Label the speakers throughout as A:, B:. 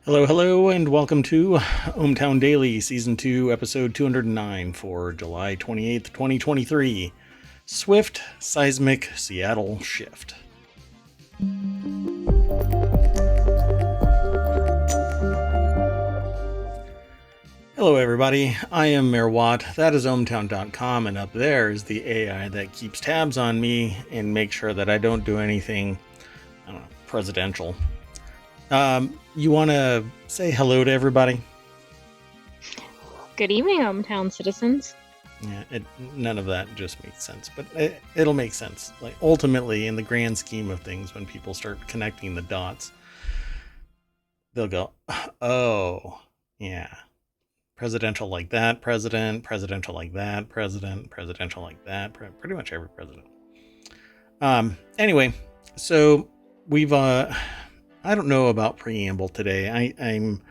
A: Hello, hello, and welcome to ohmTown Daily, Season 2, Episode 209 for July 28th, 2023. Swift Seismic Seattle Shift. Hello, everybody. I am Mayor Watt. That is ohmTown.com, and up there is the AI that keeps tabs on me and makes sure that I don't do anything, presidential. You want to say hello to everybody?
B: Good evening, ohmTown citizens.
A: Yeah, none of that just makes sense, but it'll make sense. Like ultimately, in the grand scheme of things, when people start connecting the dots, they'll go, "Oh, yeah, presidential like that, presidential like that, presidential like that, pretty much every president." Anyway, so we've I don't know about preamble today. I'm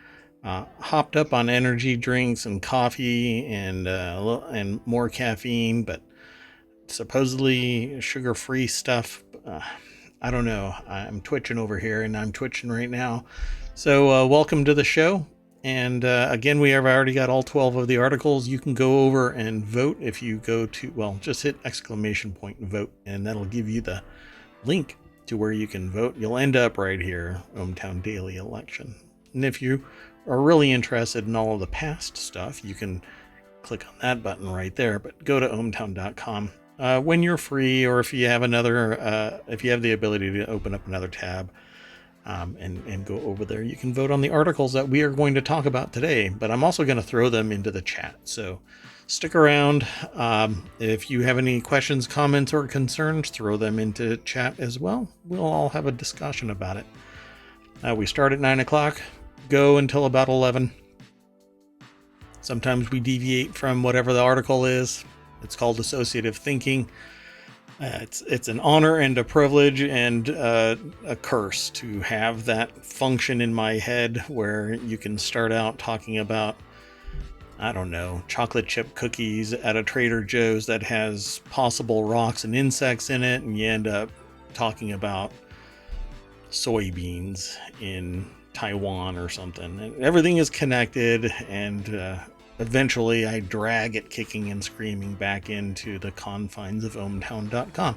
A: hopped up on energy drinks and coffee and more caffeine, but supposedly sugar-free stuff. I don't know. I'm twitching over here, and I'm twitching right now. So welcome to the show. And again, we have already got all 12 of the articles. You can go over and vote if you go to, well, just hit exclamation point and vote, and that'll give you the link to where you can vote. You'll end up right here, ohmTown Daily Election. And if you are really interested in all of the past stuff, you can click on that button right there, but go to ohmTown.com when you're free, or if you have if you have the ability to open up another tab and go over there, you can vote on the articles that we are going to talk about today. But I'm also going to throw them into the chat, so stick around. If you have any questions, comments, or concerns, throw them into chat as well. We'll all have a discussion about it. We start at 9 o'clock, go until about 11. Sometimes we deviate from whatever the article is. It's called associative thinking. It's an honor and a privilege and a curse to have that function in my head where you can start out talking about, I don't know, chocolate chip cookies at a Trader Joe's that has possible rocks and insects in it, and you end up talking about soybeans in Taiwan or something. And everything is connected, and eventually I drag it kicking and screaming back into the confines of ohmTown.com.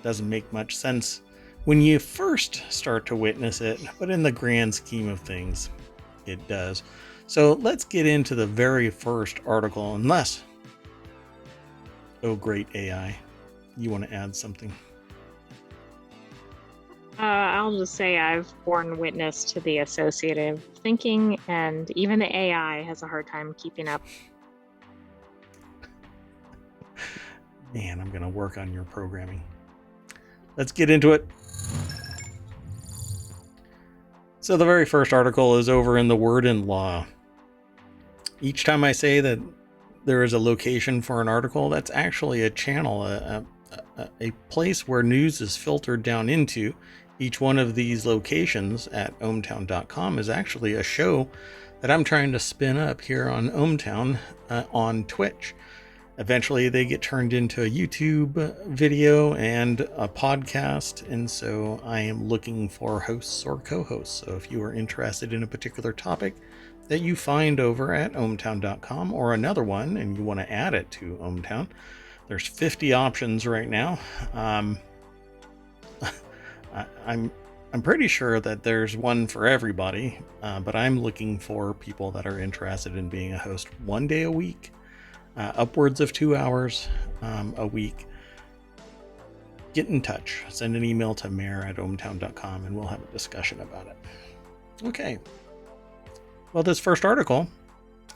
A: Doesn't make much sense when you first start to witness it, but in the grand scheme of things, it does. So let's get into the very first article, unless, oh great AI, you want to add something?
B: I'll just say I've borne witness to the associative thinking, and even the AI has a hard time keeping up.
A: Man, I'm going to work on your programming. Let's get into it. So the very first article is over in the Word and Law. Each time I say that there is a location for an article, that's actually a channel, a place where news is filtered down into. Each one of these locations at ohmTown.com is actually a show that I'm trying to spin up here on ohmTown on Twitch. Eventually they get turned into a YouTube video and a podcast, and so I am looking for hosts or co-hosts. So if you are interested in a particular topic that you find over at ohmTown.com or another one and you want to add it to ohmTown, there's 50 options right now. I'm pretty sure that there's one for everybody, but I'm looking for people that are interested in being a host one day a week, upwards of 2 hours a week. Get in touch. Send an email to mayor@ohmTown.com and we'll have a discussion about it. Okay. Well, this first article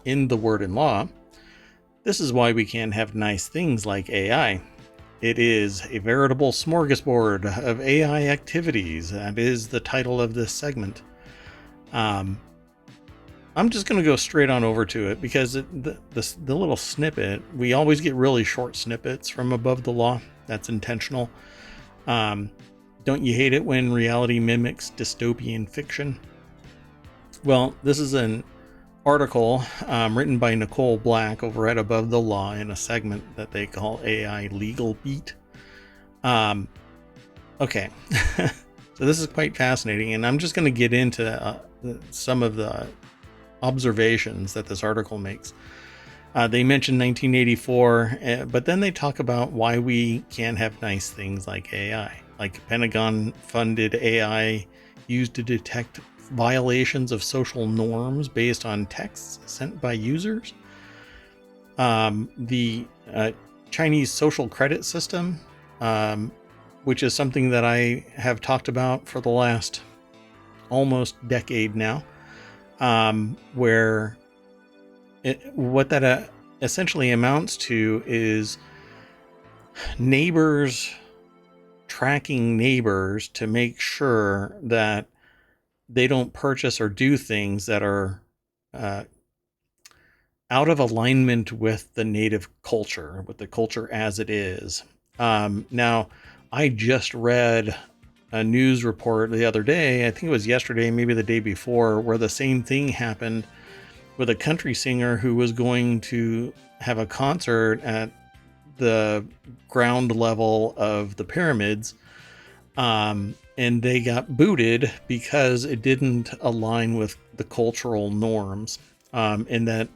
A: in the Word and Law, this is why we can't have nice things like AI. It is a veritable smorgasbord of AI activities. That is the title of this segment. I'm just going to go straight on over to it because the little snippet, we always get really short snippets from Above the Law. That's intentional. Don't you hate it when reality mimics dystopian fiction? Well, this is an article written by Nicole Black over at Above the Law in a segment that they call AI Legal Beat. Okay. So this is quite fascinating, and I'm just going to get into some of the observations that this article makes. They mention 1984, but then they talk about why we can't have nice things like AI, like Pentagon-funded AI used to detect violations of social norms based on texts sent by users. The Chinese social credit system, which is something that I have talked about for the last almost decade now, where what that essentially amounts to is neighbors tracking neighbors to make sure that they don't purchase or do things that are out of alignment with the native culture, with the culture as it is. Now, I just read a news report the other day, I think it was yesterday, maybe the day before, where the same thing happened with a country singer who was going to have a concert at the ground level of the pyramids. And they got booted because it didn't align with the cultural norms. And that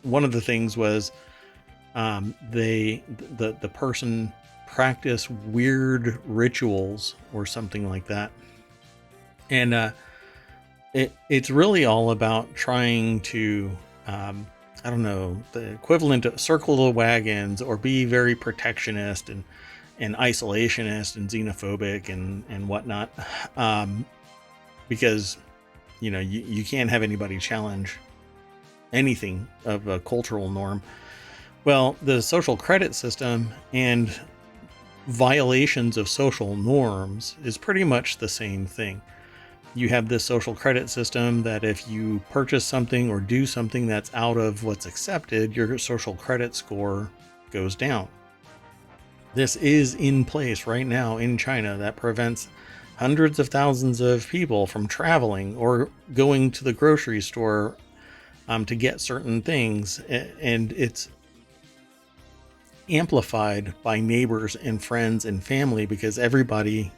A: one of the things was the person practiced weird rituals or something like that. And it's really all about trying to, I don't know, the equivalent of circle the wagons or be very protectionist and isolationist and xenophobic and whatnot. Because, you can't have anybody challenge anything of a cultural norm. Well, the social credit system and violations of social norms is pretty much the same thing. You have this social credit system that if you purchase something or do something that's out of what's accepted, your social credit score goes down. This is in place right now in China that prevents hundreds of thousands of people from traveling or going to the grocery store to get certain things. And it's amplified by neighbors and friends and family because everybody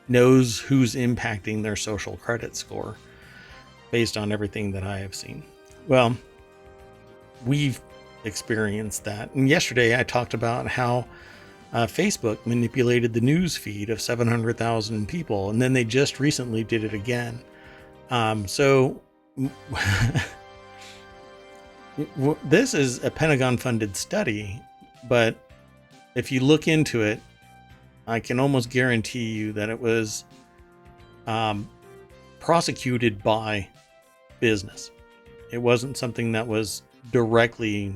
A: knows who's impacting their social credit score based on everything that I have seen. Well, we've experienced that. And yesterday I talked about how Facebook manipulated the news feed of 700,000 people, and then they just recently did it again. So this is a Pentagon-funded study, but if you look into it, I can almost guarantee you that it was prosecuted by business. It wasn't something that was directly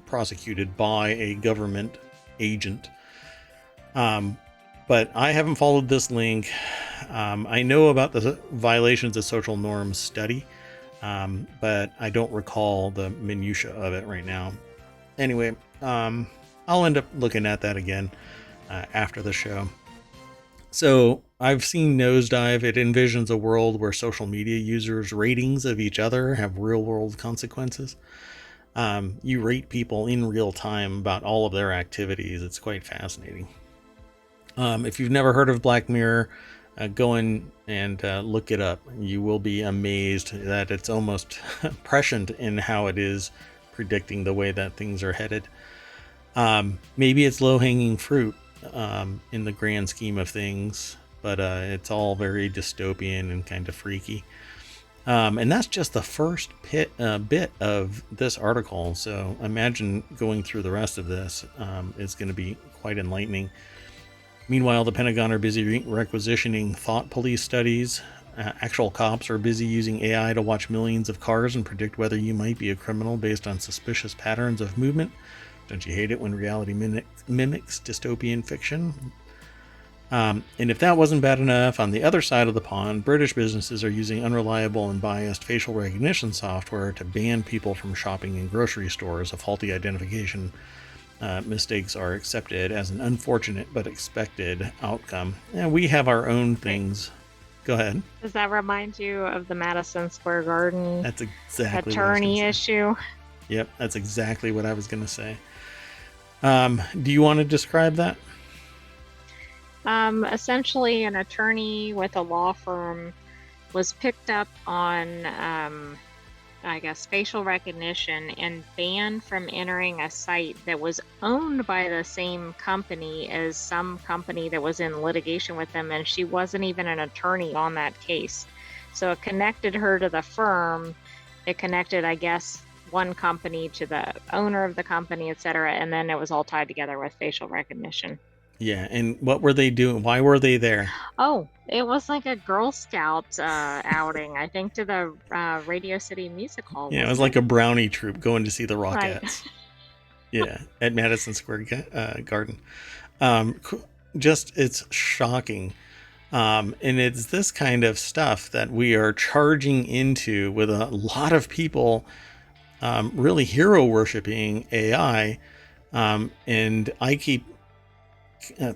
A: prosecuted by a government agent. But I haven't followed this link. I know about the violations of social norms study, but I don't recall the minutia of it right now. Anyway, I'll end up looking at that again after the show. So I've seen Nosedive. It envisions a world where social media users' ratings of each other have real world consequences. You rate people in real time about all of their activities. It's quite fascinating. If you've never heard of Black Mirror, go in and look it up. You will be amazed that it's almost prescient in how it is predicting the way that things are headed. Maybe it's low-hanging fruit in the grand scheme of things, but it's all very dystopian and kind of freaky. And that's just the first bit of this article. So imagine going through the rest of this. It's going to be quite enlightening. Meanwhile, the Pentagon are busy requisitioning thought police studies. Actual cops are busy using AI to watch millions of cars and predict whether you might be a criminal based on suspicious patterns of movement. Don't you hate it when reality mimics dystopian fiction? And if that wasn't bad enough, on the other side of the pond, British businesses are using unreliable and biased facial recognition software to ban people from shopping in grocery stores. A faulty identification mistakes are accepted as an unfortunate but expected outcome. And we have our own things. Go ahead.
B: Does that remind you of the Madison Square Garden
A: That's exactly
B: attorney issue?
A: Yep, that's exactly what I was going to say. Do you want to describe that?
B: Essentially, an attorney with a law firm was picked up on, I guess, facial recognition and banned from entering a site that was owned by the same company as some company that was in litigation with them, and she wasn't even an attorney on that case. So it connected her to the firm. It connected, I guess, one company to the owner of the company, et cetera, and then it was all tied together with facial recognition.
A: Yeah, and what were they doing? Why were they there?
B: Oh, it was like a Girl Scout outing, I think, to the Radio City Music Hall,
A: Yeah, it was
B: wasn't
A: like
B: it?
A: a brownie troop going to see the
B: Right.
A: Rockettes. Yeah, at Madison Square Garden. Um, just it's shocking. And it's this kind of stuff that we are charging into with a lot of people really hero worshiping AI. And I keep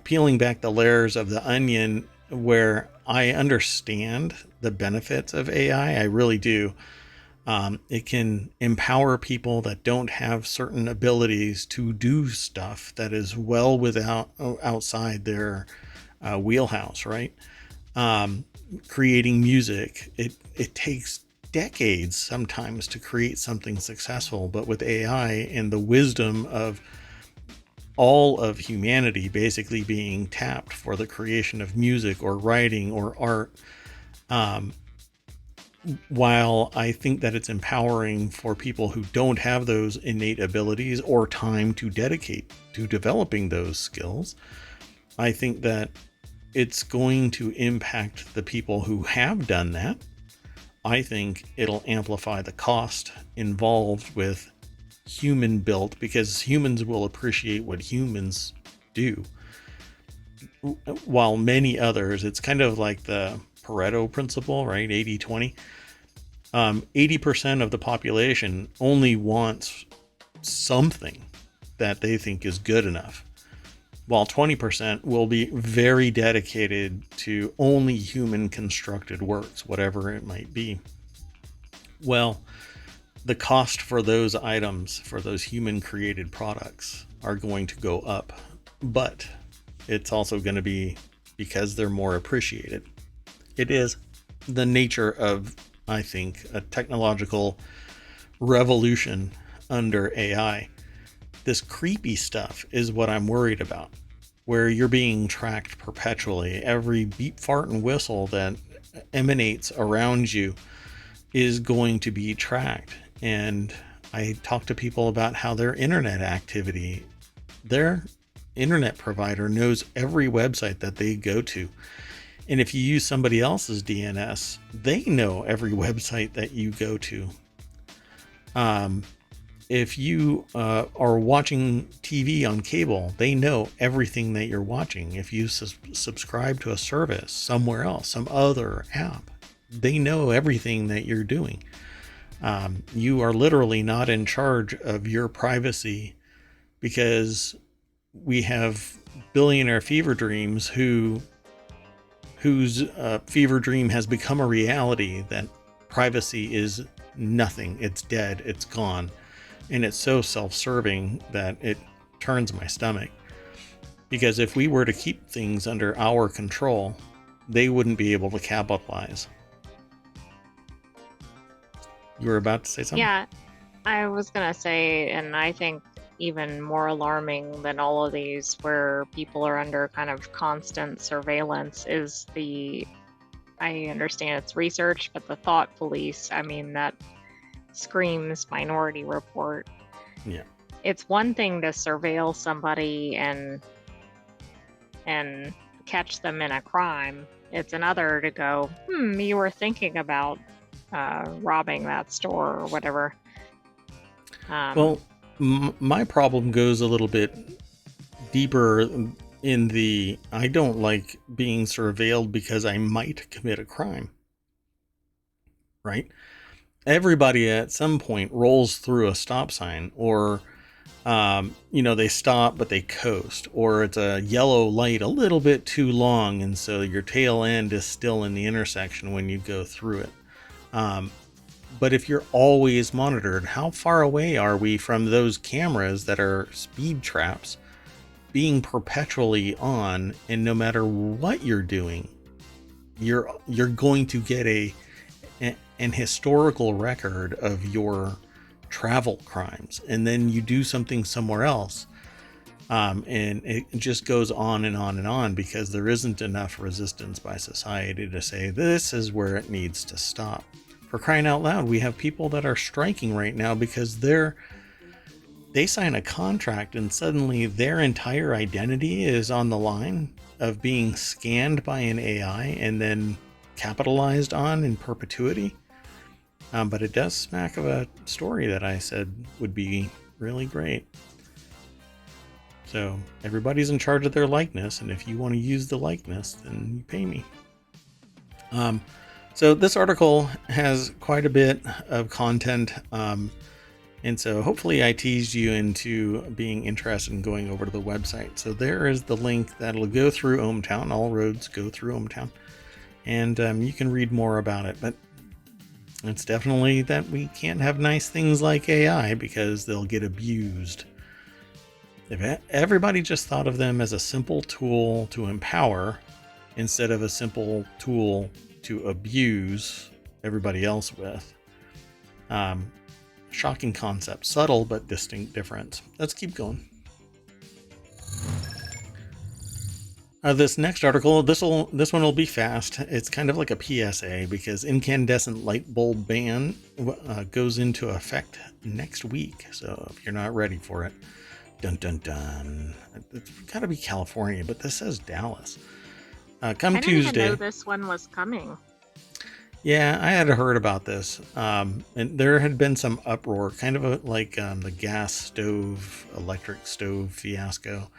A: peeling back the layers of the onion where I understand the benefits of AI. I really do. It can empower people that don't have certain abilities to do stuff that is well without outside their wheelhouse, right? um, Creating music. It takes decades sometimes to create something successful, but with AI and the wisdom of all of humanity basically being tapped for the creation of music or writing or art, um, while I think that it's empowering for people who don't have those innate abilities or time to dedicate to developing those skills, I think that it's going to impact the people who have done that. I think it'll amplify the cost involved with human built, because humans will appreciate what humans do, while many others, it's kind of like the Pareto principle, right? 80/20. 80% of the population only wants something that they think is good enough, while 20% will be very dedicated to only human constructed works, whatever it might be. Well, the cost for those items, for those human created products, are going to go up, but it's also going to be because they're more appreciated. It is the nature of, I think, a technological revolution under AI. This creepy stuff is what I'm worried about, where you're being tracked perpetually. Every beep, fart, and whistle that emanates around you is going to be tracked. And I talk to people about how their internet activity, their internet provider knows every website that they go to. And if you use somebody else's DNS, they know every website that you go to. Um, if you are watching TV on cable, they know everything that you're watching. If you subscribe to a service somewhere else, some other app, they know everything that you're doing. You are literally not in charge of your privacy, because we have billionaire fever dreams whose fever dream has become a reality that privacy is nothing. It's dead. It's gone. And it's so self-serving that it turns my stomach. Because if we were to keep things under our control, they wouldn't be able to capitalize. You were about to say something?
B: Yeah, I was gonna say, and I think even more alarming than all of these, where people are under kind of constant surveillance, is I understand it's research, but the thought police, I mean, that screams Minority Report.
A: Yeah.
B: It's one thing to surveil somebody and catch them in a crime. It's another to go, you were thinking about robbing that store or whatever.
A: Well, my problem goes a little bit deeper in the I don't like being surveilled because I might commit a crime, right? Everybody at some point rolls through a stop sign, or they stop but they coast, or it's a yellow light a little bit too long, and so your tail end is still in the intersection when you go through it. But if you're always monitored, how far away are we from those cameras that are speed traps being perpetually on, and no matter what you're doing, you're going to get an historical record of your travel crimes, and then you do something somewhere else, and it just goes on and on and on, because there isn't enough resistance by society to say this is where it needs to stop. For crying out loud, we have people that are striking right now because they sign a contract and suddenly their entire identity is on the line of being scanned by an AI and then capitalized on in perpetuity. But it does smack of a story that I said would be really great. So everybody's in charge of their likeness, and if you want to use the likeness, then you pay me. So this article has quite a bit of content, and so hopefully I teased you into being interested in going over to the website. So there is the link that'll go through ohmTown. All roads go through ohmTown, and you can read more about it. But it's definitely that we can't have nice things like AI because they'll get abused. If everybody just thought of them as a simple tool to empower instead of a simple tool to abuse everybody else with. Shocking concept, subtle but distinct difference. Let's keep going. This next article, this one will be fast. It's kind of like a PSA because incandescent light bulb ban goes into effect next week. So if you're not ready for it, dun dun dun. It's got to be California, but this says Dallas. Come Tuesday.
B: I didn't even know this one was coming.
A: Yeah, I had heard about this, and there had been some uproar, kind of like the gas stove, electric stove fiasco.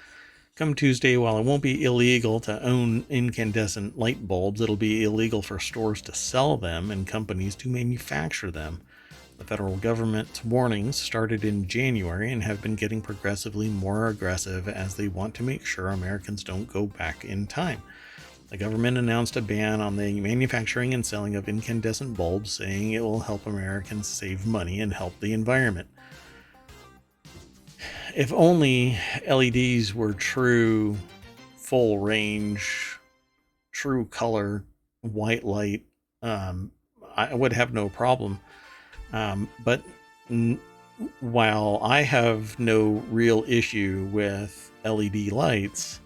A: Come Tuesday, while it won't be illegal to own incandescent light bulbs, it'll be illegal for stores to sell them and companies to manufacture them. The federal government's warnings started in January and have been getting progressively more aggressive as they want to make sure Americans don't go back in time. The government announced a ban on the manufacturing and selling of incandescent bulbs, saying it will help Americans save money and help the environment. If only LEDs were true, full range, true color, white light, I would have no problem. But while I have no real issue with LED lights,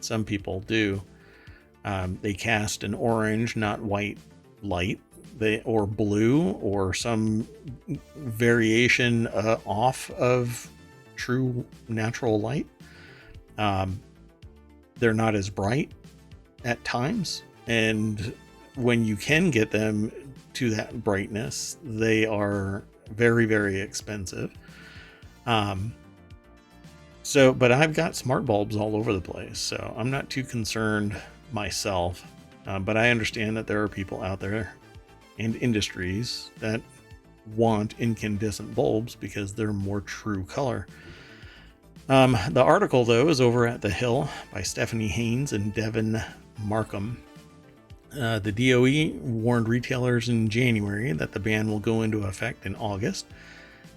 A: some people do. They cast an orange, not white light, or blue, or some variation off of true natural light. They're not as bright at times, and when you can get them to that brightness, they are very, very expensive. But I've got smart bulbs all over the place, so I'm not too concerned myself. But I understand that there are people out there and industries that want incandescent bulbs because they're more true color. The article, though, is over at The Hill by Stephanie Haynes and Devin Markham. The DOE warned retailers in January that the ban will go into effect in August.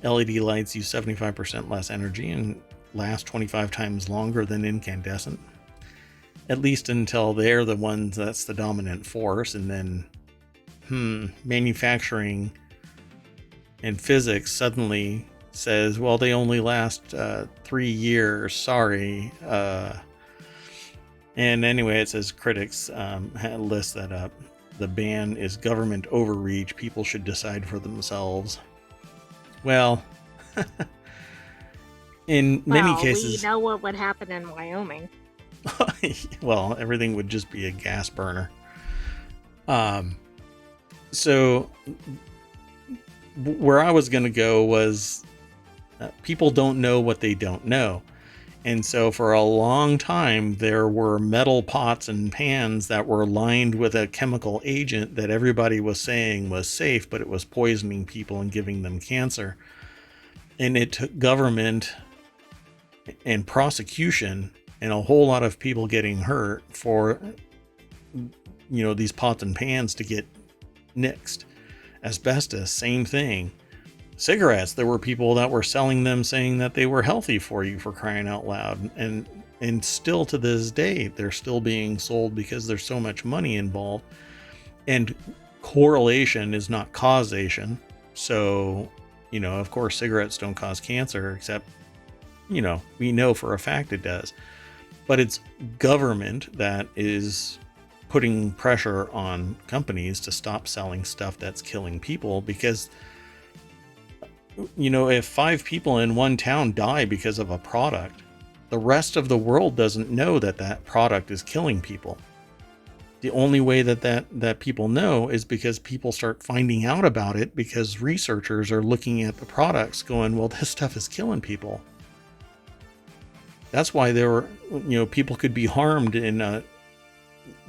A: LED lights use 75% less energy and last 25 times longer than incandescent, at least until they're the ones that's the dominant force. And then manufacturing and physics suddenly says, well, they only last 3 years, sorry. And anyway, it says critics list that up. The ban is government overreach. People should decide for themselves. Well, in many cases,
B: we know what would happen in Wyoming.
A: Well, everything would just be a gas burner. So where I was going to go was people don't know what they don't know. And so for a long time, there were metal pots and pans that were lined with a chemical agent that everybody was saying was safe, but it was poisoning people and giving them cancer. And it took government and prosecution and a whole lot of people getting hurt for, these pots and pans to get nixed. Asbestos, same thing. Cigarettes, there were people that were selling them saying that they were healthy for you, for crying out loud. And And still to this day, they're still being sold because there's so much money involved. And correlation is not causation. So, of course, cigarettes don't cause cancer, except, we know for a fact it does. But it's government that is putting pressure on companies to stop selling stuff that's killing people, because if 5 people in one town die because of a product, the rest of the world doesn't know that product is killing people. The only way that people know is because people start finding out about it, because researchers are looking at the products going, well, this stuff is killing people. That's why people could be harmed in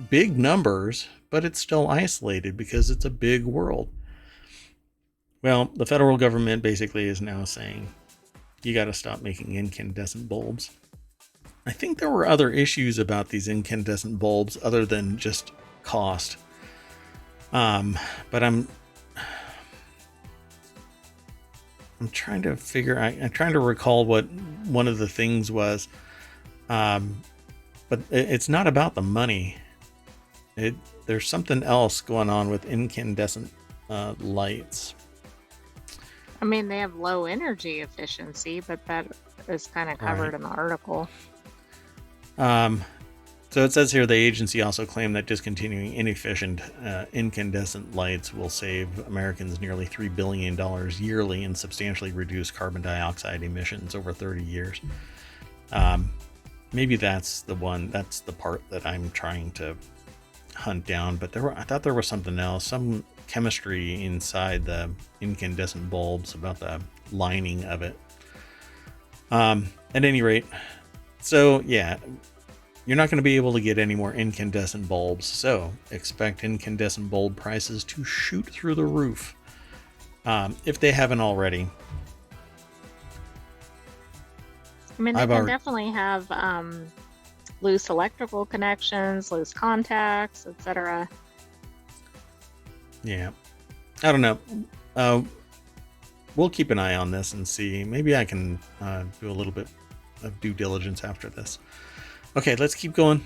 A: big numbers, but it's still isolated because it's a big world. Well, the federal government basically is now saying, you got to stop making incandescent bulbs. I think there were other issues about these incandescent bulbs other than just cost. But I'm trying to I'm trying to recall what one of the things was. But it's not about the money. There's something else going on with incandescent lights.
B: I mean, they have low energy efficiency, but that is kind of covered in the article.
A: So it says here, the agency also claimed that discontinuing inefficient incandescent lights will save Americans nearly $3 billion yearly and substantially reduce carbon dioxide emissions over 30 years. Maybe that's the part that I'm trying to hunt down, but I thought there was something else, some chemistry inside the incandescent bulbs about the lining of it. At any rate, so yeah, you're not going to be able to get any more incandescent bulbs, so expect incandescent bulb prices to shoot through the roof, if they haven't already.
B: I mean, they can definitely have loose electrical connections, loose contacts, etc.
A: Yeah, I don't know. We'll keep an eye on this and see. Maybe I can do a little bit of due diligence after this. Okay, let's keep going.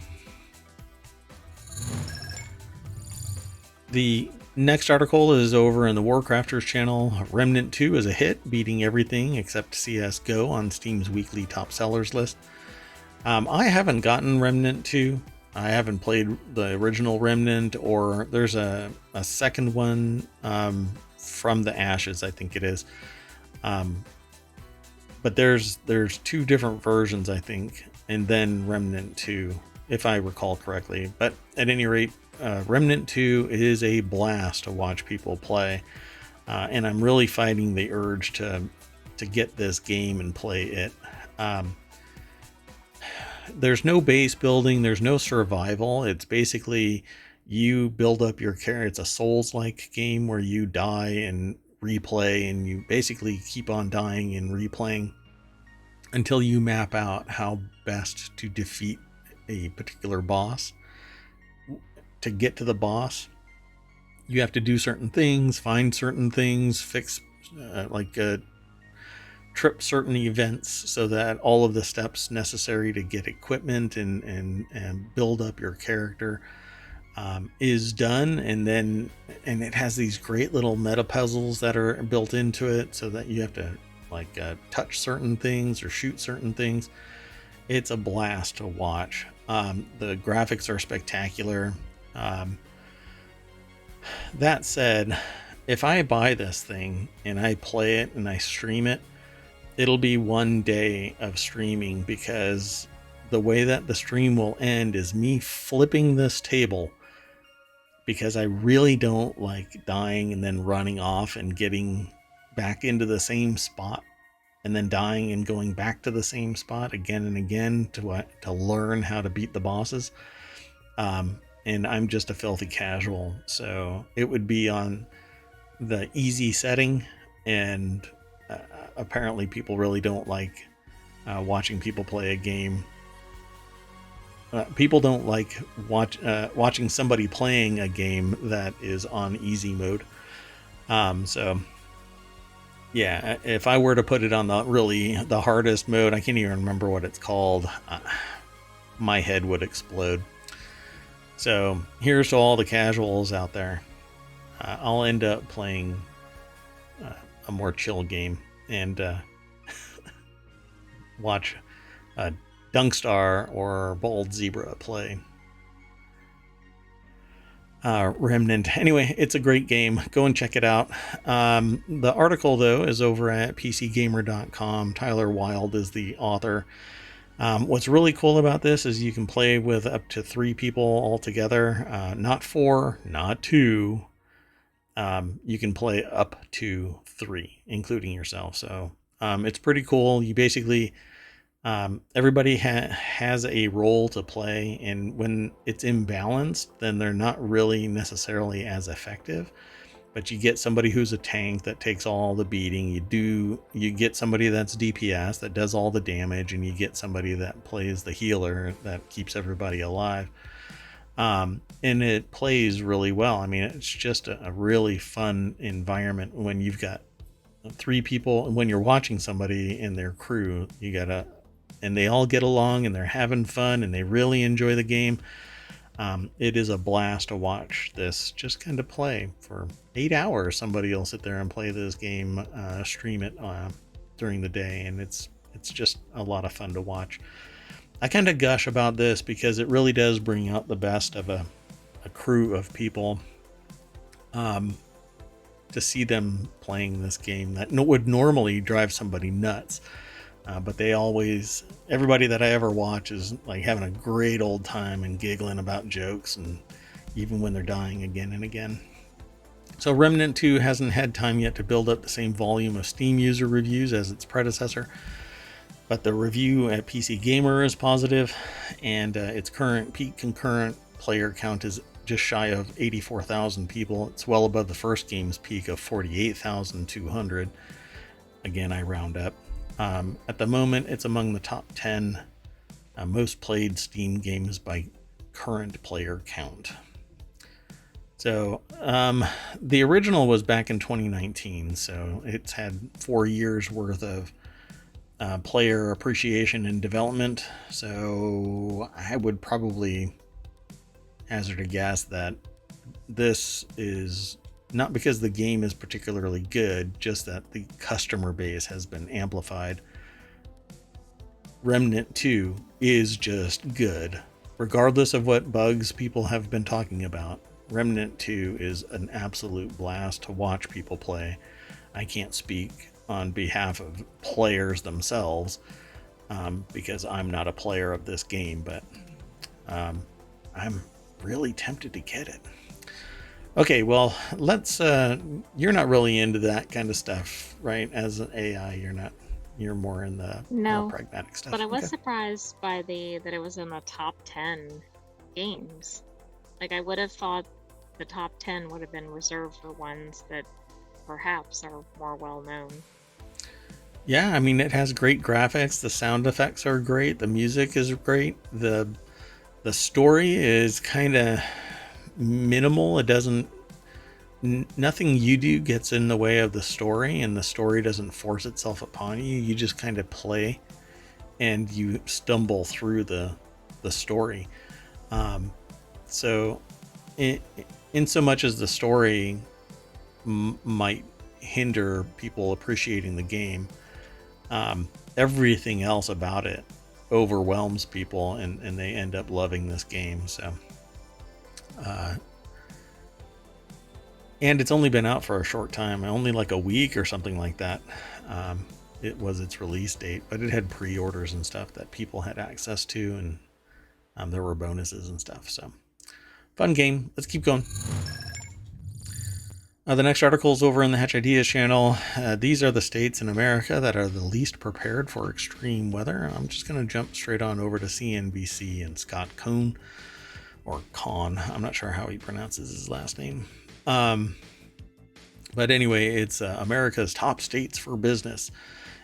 A: The next article is over in the Warcrafters channel. Remnant 2 is a hit, beating everything except CSGO on Steam's weekly top sellers list. I haven't gotten Remnant 2. I haven't played the original Remnant, or there's a second one from the Ashes, I think it is. But there's 2 different versions, I think, and then Remnant 2, if I recall correctly. But at any rate, Remnant 2 is a blast to watch people play, and I'm really fighting the urge to get this game and play it. There's no base building, there's no survival. It's basically you build up your character. It's a Souls-like game where you die and replay, and you basically keep on dying and replaying until you map out how best to defeat a particular boss. To get to the boss, you have to do certain things, find certain things, fix trip certain events so that all of the steps necessary to get equipment and build up your character is done. And it has these great little meta puzzles that are built into it, so that you have to touch certain things or shoot certain things. It's a blast to watch. The graphics are spectacular. That said, if I buy this thing and I play it and I stream it, it'll be one day of streaming, because the way that the stream will end is me flipping this table, because I really don't like dying and then running off and getting back into the same spot, and then dying and going back to the same spot again and again to learn how to beat the bosses. And I'm just a filthy casual, so it would be on the easy setting, and apparently people really don't like watching people play a game. People don't like watching somebody playing a game that is on easy mode. So yeah, if I were to put it on the hardest mode, I can't even remember what it's called. my head would explode. So here's to all the casuals out there. I'll end up playing a more chill game and watch Dunkstar or Bold Zebra play Remnant. Anyway, it's a great game. Go and check it out. The article, though, is over at pcgamer.com. Tyler Wilde is the author. What's really cool about this is you can play with up to 3 people all together. Not 4, not 2. You can play up to 3, including yourself. So it's pretty cool. You basically... everybody has a role to play, and when it's imbalanced, then they're not really necessarily as effective. But you get somebody who's a tank that takes all the beating. You get somebody that's DPS that does all the damage, and you get somebody that plays the healer that keeps everybody alive. And it plays really well. I mean, it's just a really fun environment when you've got 3 people, and when you're watching somebody in their crew, and they all get along and they're having fun and they really enjoy the game. It is a blast to watch this just kind of play for 8 hours. Somebody will sit there and play this game, stream it during the day, and it's just a lot of fun to watch. I kind of gush about this because it really does bring out the best of a crew of people. To see them playing this game that would normally drive somebody nuts. But everybody that I ever watch is like having a great old time and giggling about jokes, and even when they're dying again and again. So Remnant 2 hasn't had time yet to build up the same volume of Steam user reviews as its predecessor, but the review at PC Gamer is positive, and its current peak concurrent player count is just shy of 84,000 people. It's well above the first game's peak of 48,200. Again, I round up. At the moment, it's among the top 10 most played Steam games by current player count. So the original was back in 2019, so it's had 4 years worth of player appreciation and development. So I would probably hazard a guess that this is not because the game is particularly good, just that the customer base has been amplified. Remnant 2 is just good. Regardless of what bugs people have been talking about, Remnant 2 is an absolute blast to watch people play. I can't speak on behalf of players themselves because I'm not a player of this game, but I'm really tempted to get it. Okay, well, let's you're not really into that kind of stuff, right? As an AI, you're more in the more pragmatic stuff.
B: But I was surprised by that it was in the top 10 games. Like, I would have thought the top 10 would have been reserved for ones that perhaps are more well known.
A: Yeah, I mean, it has great graphics, the sound effects are great, the music is great, the story is kind of minimal. It doesn't, nothing you do gets in the way of the story, and the story doesn't force itself upon you. You just kind of play and you stumble through the story. So in so much as the story might hinder people appreciating the game, everything else about it overwhelms people, and they end up loving this game. So and it's only been out for a short time, only like a week or something like that. It was its release date, but it had pre-orders and stuff that people had access to, and there were bonuses and stuff. So fun game. Let's keep going. The next article is over in the Hatch Ideas channel. These are the states in America that are the least prepared for extreme weather. I'm just going to jump straight on over to CNBC and Scott Cohn, or Kahn. I'm not sure how he pronounces his last name. But anyway, it's America's top states for business.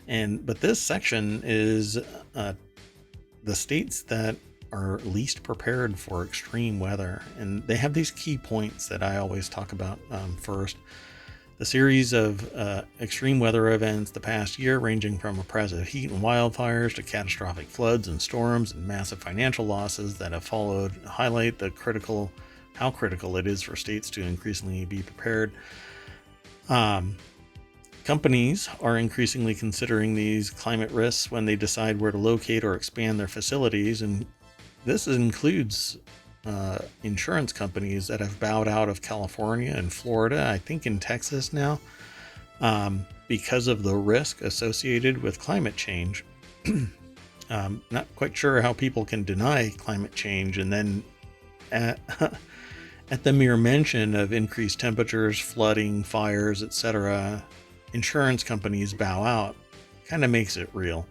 A: But this section is the states that are least prepared for extreme weather. And they have these key points that I always talk about first. The series of extreme weather events the past year, ranging from oppressive heat and wildfires to catastrophic floods and storms and massive financial losses that have followed, highlight how critical it is for states to increasingly be prepared. Companies are increasingly considering these climate risks when they decide where to locate or expand their facilities, and this includes insurance companies that have bowed out of California and Florida, I think in Texas now, because of the risk associated with climate change. Not quite sure how people can deny climate change and then at the mere mention of increased temperatures, flooding, fires, etc., insurance companies bow out. Kind of makes it real.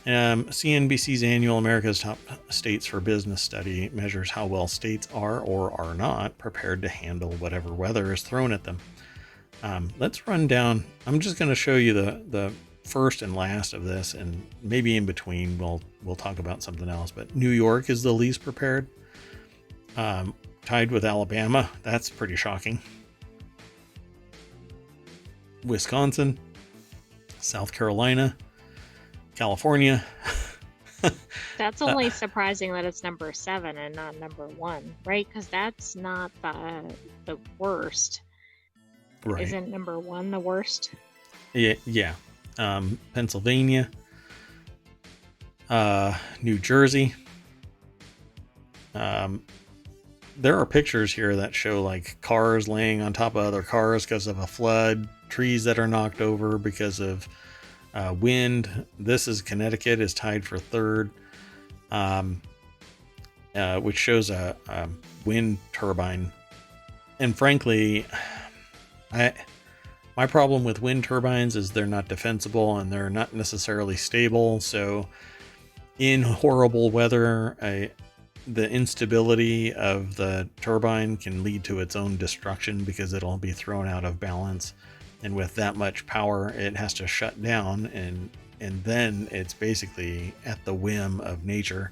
A: CNBC's annual America's Top States for Business study measures how well states are or are not prepared to handle whatever weather is thrown at them. Let's run down. I'm just going to show you the first and last of this, and maybe in between we'll talk about something else. But New York is the least prepared, tied with Alabama. That's pretty shocking. Wisconsin, South Carolina, California.
B: That's only surprising that it's number 7 and not number 1, right? Because that's not the worst.
A: Right.
B: Isn't number 1 the worst?
A: Yeah. Pennsylvania, New Jersey. There are pictures here that show like cars laying on top of other cars because of a flood, trees that are knocked over because of wind. This is Connecticut is tied for 3rd, which shows a wind turbine. And frankly, my problem with wind turbines is they're not defensible and they're not necessarily stable. So in horrible weather, the instability of the turbine can lead to its own destruction because it'll be thrown out of balance. And with that much power, it has to shut down, and then it's basically at the whim of nature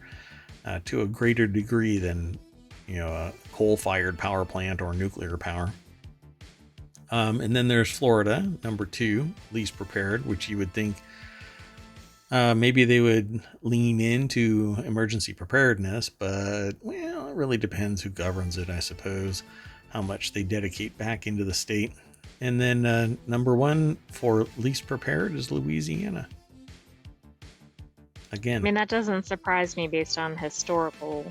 A: to a greater degree than a coal-fired power plant or nuclear power. And then there's Florida, number 2, least prepared, which you would think maybe they would lean into emergency preparedness, but well, it really depends who governs it, I suppose, how much they dedicate back into the state. And then number 1 for least prepared is Louisiana. Again,
B: I mean, that doesn't surprise me based on historical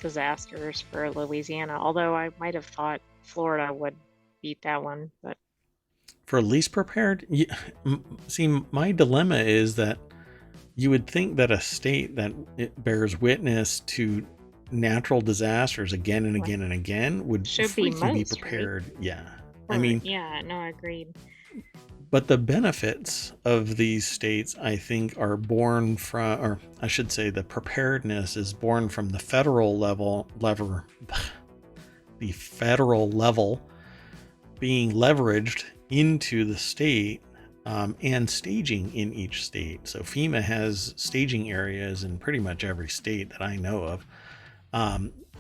B: disasters for Louisiana, although I might have thought Florida would beat that one. But
A: for least prepared, see, my dilemma is that you would think that a state that it bears witness to natural disasters again and again and again would freaking be prepared. Right? Yeah.
B: I mean, yeah, no, agreed.
A: But the benefits of these states, I think, are born from, or I should say, the preparedness is born from the federal level, the federal level being leveraged into the state and staging in each state. So FEMA has staging areas in pretty much every state that I know of.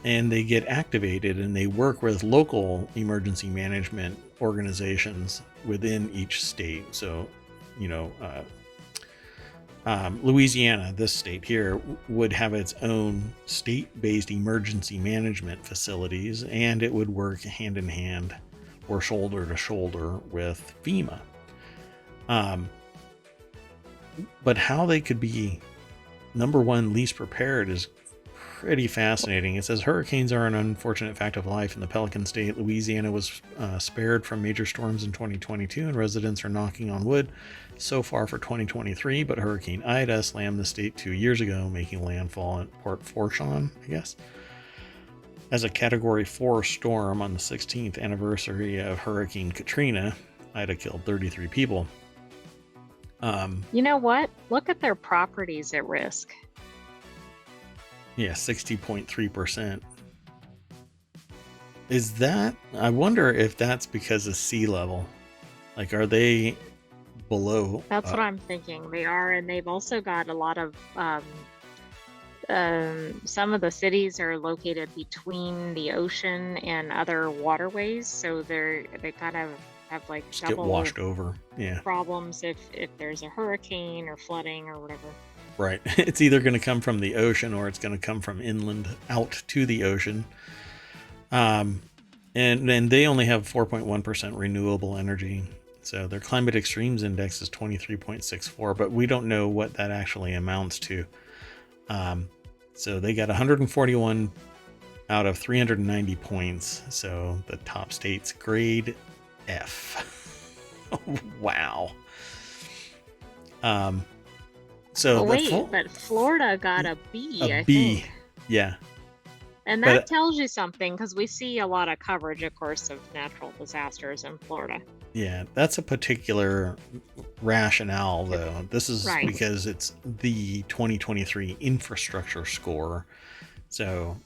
A: And they get activated and they work with local emergency management organizations within each state. So, Louisiana, this state here, would have its own state-based emergency management facilities, and it would work hand in hand or shoulder to shoulder with FEMA. But how they could be number 1 least prepared is pretty fascinating. It says hurricanes are an unfortunate fact of life in the Pelican State. Louisiana was spared from major storms in 2022, and residents are knocking on wood so far for 2023. But Hurricane Ida slammed the state 2 years ago, making landfall at Port Fourchon, I guess, as a Category 4 storm on the 16th anniversary of Hurricane Katrina. Ida killed 33 people.
B: You know what? Look at their properties at risk.
A: Yeah, 60.3%. Is that, I wonder if that's because of sea level. Like, are they below?
B: That's what I'm thinking. They are, and they've also got a lot of, some of the cities are located between the ocean and other waterways, so they kind of have like
A: Just get
B: double
A: washed over. Yeah.
B: problems if there's a hurricane or flooding or whatever.
A: Right. It's either going to come from the ocean or it's going to come from inland out to the ocean. And they only have 4.1% renewable energy. So their climate extremes index is 23.64, but we don't know what that actually amounts to. So they got 141 out of 390 points. So the top state's grade F. Wow. So
B: Oh, wait, but Florida got a B,
A: a
B: I
A: B.
B: think.
A: Yeah.
B: And that tells you something, because we see a lot of coverage, of course, of natural disasters in Florida.
A: Yeah, that's a particular rationale, though. This is
B: Right.
A: because it's the 2023 infrastructure score. So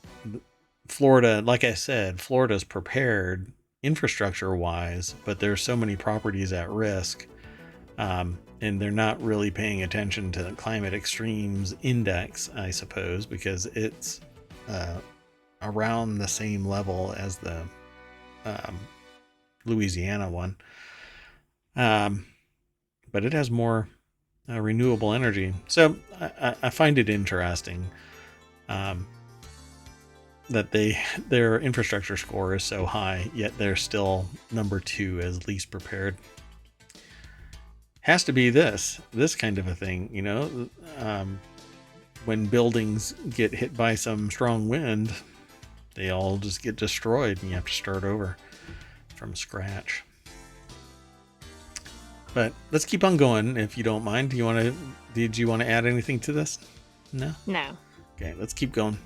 A: Florida, like I said, Florida's prepared infrastructure-wise, but there's so many properties at risk, and they're not really paying attention to the climate extremes index, I suppose, because it's around the same level as the Louisiana one. But it has more renewable energy. So I find it interesting that their infrastructure score is so high, yet they're still number 2 as least prepared. Has to be this kind of a thing, you know. When buildings get hit by some strong wind, they all just get destroyed and you have to start over from scratch. But let's keep on going, if you don't mind. Did you want to add anything to this? No?
B: No.
A: Okay, let's keep going.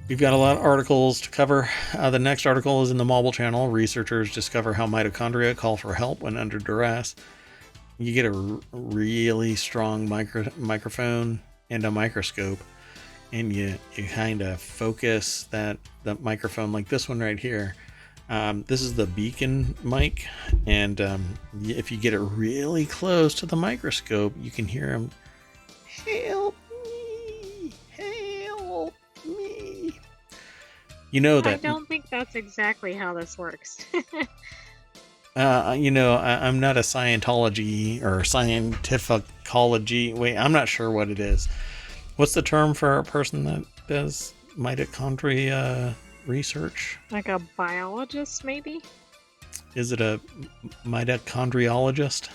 A: We've got a lot of articles to cover. The next article is in the Mobile Channel. Researchers discover how mitochondria call for help when under duress. You get a really strong microphone and a microscope, and you kind of focus the microphone, like this one right here. This is the beacon mic, and if you get it really close to the microscope, you can hear them, "Help me, help me." You know that.
B: I don't think that's exactly how this works.
A: I'm not a Scientology or scientificology. Wait, I'm not sure what it is. What's the term for a person that does mitochondria research?
B: Like a biologist, maybe?
A: Is it a mitochondriologist?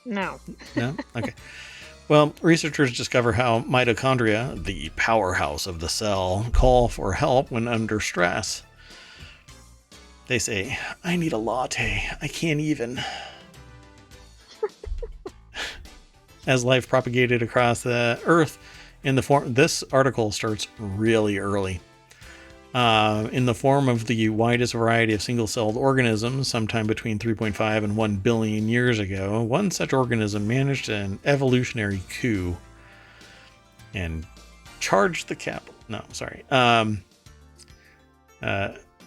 B: No.
A: No? Okay. Well, researchers discover how mitochondria, the powerhouse of the cell, call for help when under stress. They say, "I need a latte. I can't even." As life propagated across the Earth in the form... This article starts really early. In the form of the widest variety of single-celled organisms, sometime between 3.5 and 1 billion years ago, one such organism managed an evolutionary coup and charged the capital. No, sorry.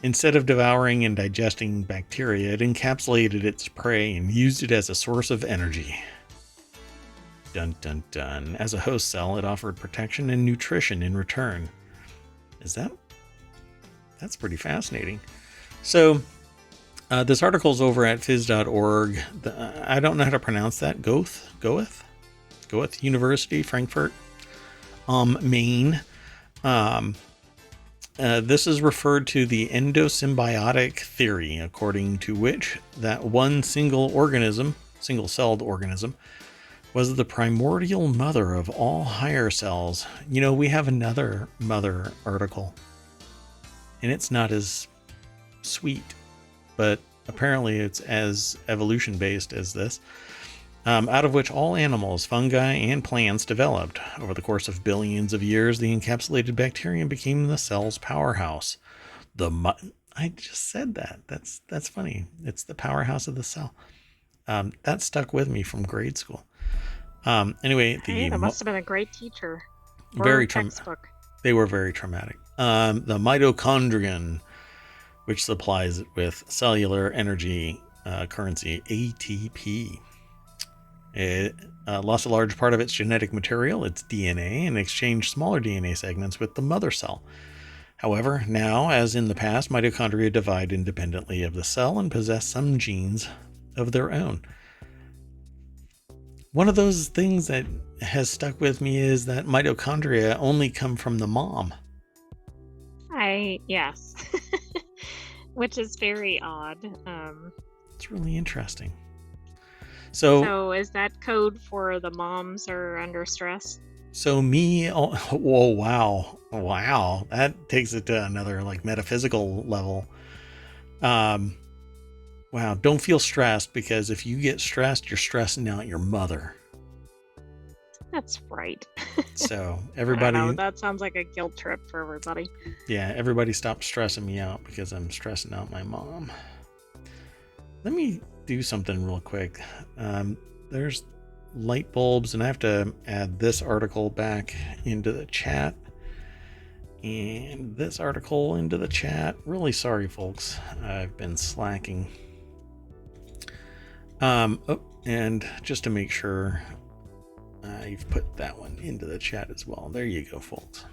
A: Instead of devouring and digesting bacteria, it encapsulated its prey and used it as a source of energy. Dun dun dun. As a host cell, it offered protection and nutrition in return. That's pretty fascinating. So, this article's over at phys.org. I don't know how to pronounce that. Goethe University, Frankfurt, Maine. This is referred to the endosymbiotic theory, according to which that one single-celled organism, was the primordial mother of all higher cells. You know, we have another mother article, and it's not as sweet, but apparently it's as evolution-based as this, out of which all animals, fungi, and plants developed. Over the course of billions of years, the encapsulated bacterium became the cell's powerhouse. I just said that. That's funny. It's the powerhouse of the cell. That stuck with me from grade school. Anyway,
B: that must have been a great teacher.
A: Very
B: textbook.
A: They were very traumatic. The mitochondrion, which supplies it with cellular energy currency, ATP. It lost a large part of its genetic material, its DNA, and exchanged smaller DNA segments with the mother cell. However, now, as in the past, mitochondria divide independently of the cell and possess some genes of their own. One of those things that has stuck with me is that mitochondria only come from the mom.
B: Yes. Which is very odd.
A: It's really interesting. So
B: is that code for the moms are under stress?
A: whoa, wow, that takes it to another like metaphysical level. Wow, don't feel stressed, because if you get stressed, you're stressing out your mother.
B: That's right.
A: So
B: I don't know.
A: everybody,
B: That sounds like a guilt trip for everybody.
A: yeah, everybody stop stressing me out because I'm stressing out my mom. Let me do something real quick. There's light bulbs, and I have to add this article back into the chat and this article into the chat. Really sorry, folks. I've been slacking. And just to make sure, you've put that one into the chat as well. There you go, folks.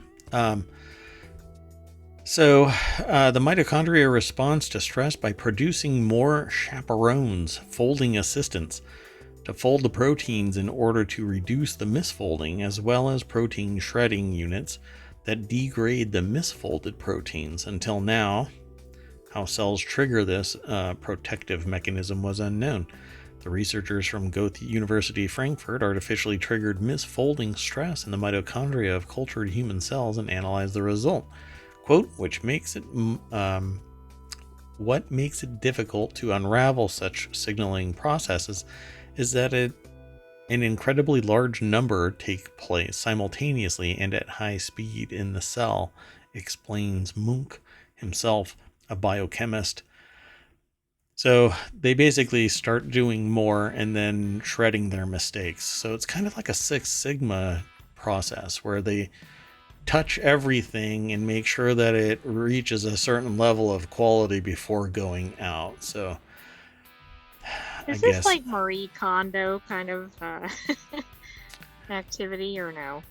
A: So the mitochondria responds to stress by producing more chaperones, folding assistants, to fold the proteins in order to reduce the misfolding, as well as protein shredding units that degrade the misfolded proteins. Until now, how cells trigger this protective mechanism was unknown. The researchers from Goethe University Frankfurt artificially triggered misfolding stress in the mitochondria of cultured human cells and analyzed the result. Quote, what makes it difficult to unravel such signaling processes is that an incredibly large number take place simultaneously and at high speed in the cell, explains Munk, himself a biochemist. So they basically start doing more and then shredding their mistakes. So it's kind of like a Six Sigma process where they touch everything and make sure that it reaches a certain level of quality before going out. So
B: Is this like Marie Kondo kind of activity or no?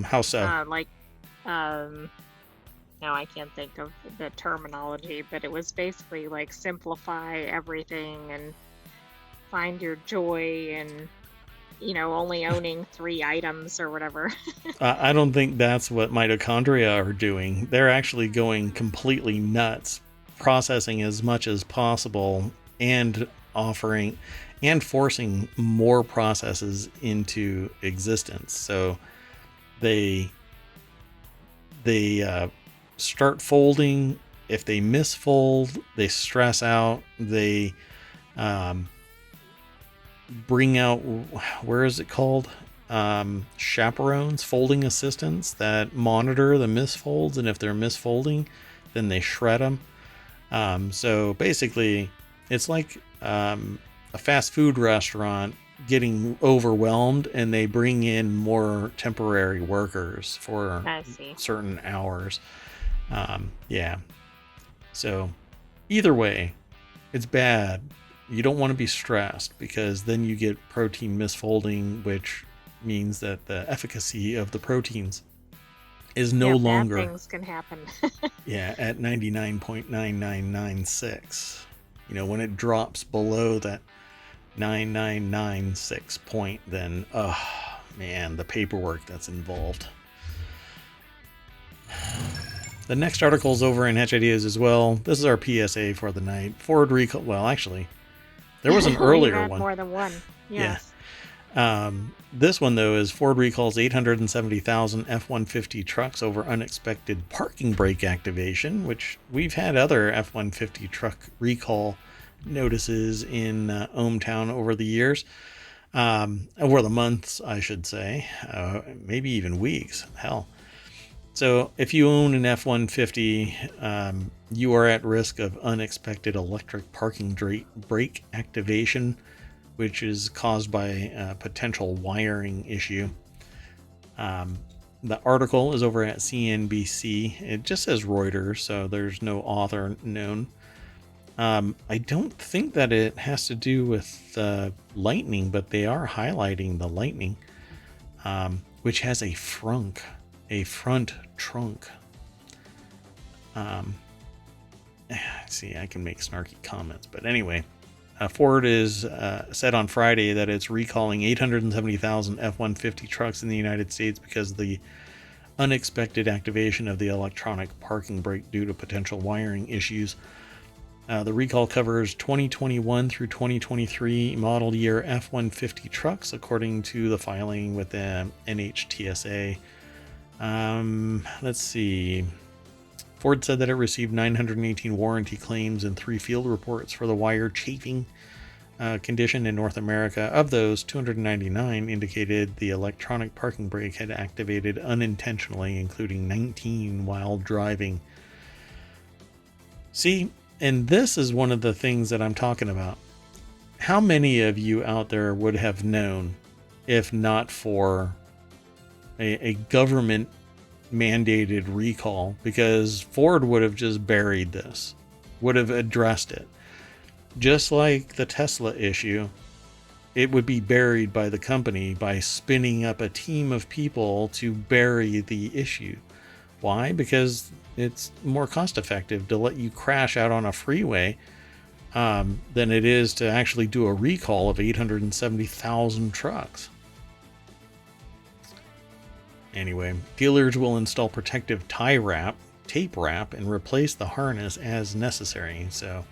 A: How so?
B: No, I can't think of the terminology, but it was basically like simplify everything and find your joy and, only owning 3 items or whatever.
A: I don't think that's what mitochondria are doing. They're actually going completely nuts, processing as much as possible and offering and forcing more processes into existence. So they start folding. If they misfold, they stress out. They bring out, where is it called? Chaperones, folding assistants that monitor the misfolds, and if they're misfolding, then they shred them. So basically, it's like a fast food restaurant getting overwhelmed, and they bring in more temporary workers for certain hours. Yeah. So either way, it's bad. You don't want to be stressed, because then you get protein misfolding, which means that the efficacy of the proteins is no longer.
B: Bad things can happen.
A: Yeah, at 99.9996. When it drops below that 9996 point, then man, the paperwork that's involved. The next article is over in Hatch Ideas as well. This is our PSA for the night. Forward recall. Well, actually, there was an earlier one.
B: More than one. Yes.
A: Yeah. This one, though, is Ford recalls 870,000 F-150 trucks over unexpected parking brake activation, which we've had other F-150 truck recall notices in ohmTown over the years. Over the months, I should say. Maybe even weeks. Hell. So if you own an F-150, you are at risk of unexpected electric parking brake activation, which is caused by a potential wiring issue. The article is over at CNBC. It just says Reuters, so there's no author known. I don't think that it has to do with lightning, but they are highlighting the lightning, which has a front trunk. See, I can make snarky comments, but anyway, Ford is said on Friday that it's recalling 870,000 F-150 trucks in the United States because of the unexpected activation of the electronic parking brake due to potential wiring issues. The recall covers 2021 through 2023 model year F-150 trucks, according to the filing with the NHTSA. Let's see. Ford said that it received 918 warranty claims and 3 field reports for the wire chafing condition in North America. Of those, 299 indicated the electronic parking brake had activated unintentionally, including 19 while driving. See, and this is one of the things that I'm talking about. How many of you out there would have known if not for a government mandated recall? Because Ford would have just buried this, would have addressed it. Just like the Tesla issue, it would be buried by the company by spinning up a team of people to bury the issue. Why? Because it's more cost effective to let you crash out on a freeway than it is to actually do a recall of 870,000 trucks. Anyway, dealers will install protective tape wrap, and replace the harness as necessary. So,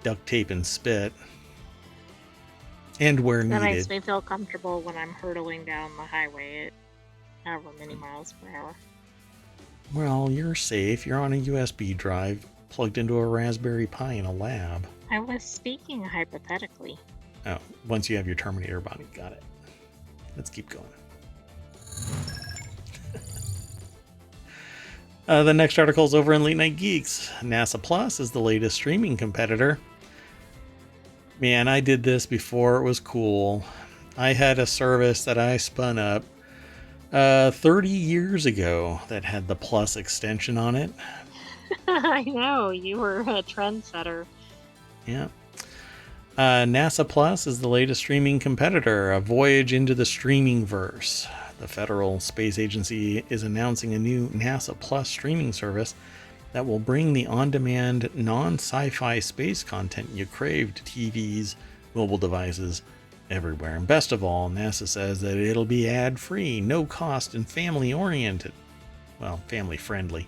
A: duct tape and spit, and where
B: That
A: needed.
B: makes me feel comfortable when I'm hurtling down the highway at however many miles per hour.
A: Well, you're safe. You're on a USB drive plugged into a Raspberry Pi in a lab.
B: I was speaking hypothetically.
A: Oh, once you have your Terminator body. Got it. Let's keep going. The next article is over in Late Night Geeks. NASA Plus is the latest streaming competitor. Man, I did this before it was cool. I had a service that I spun up 30 years ago that had the Plus extension on it.
B: I know, you were a trendsetter.
A: Yeah. NASA Plus is the latest streaming competitor, a voyage into the streaming verse. The Federal Space Agency is announcing a new NASA Plus streaming service that will bring the on-demand, non-sci-fi space content you crave to TVs, mobile devices, everywhere. And best of all, NASA says that it'll be ad-free, no cost, and family-oriented. Well, family-friendly.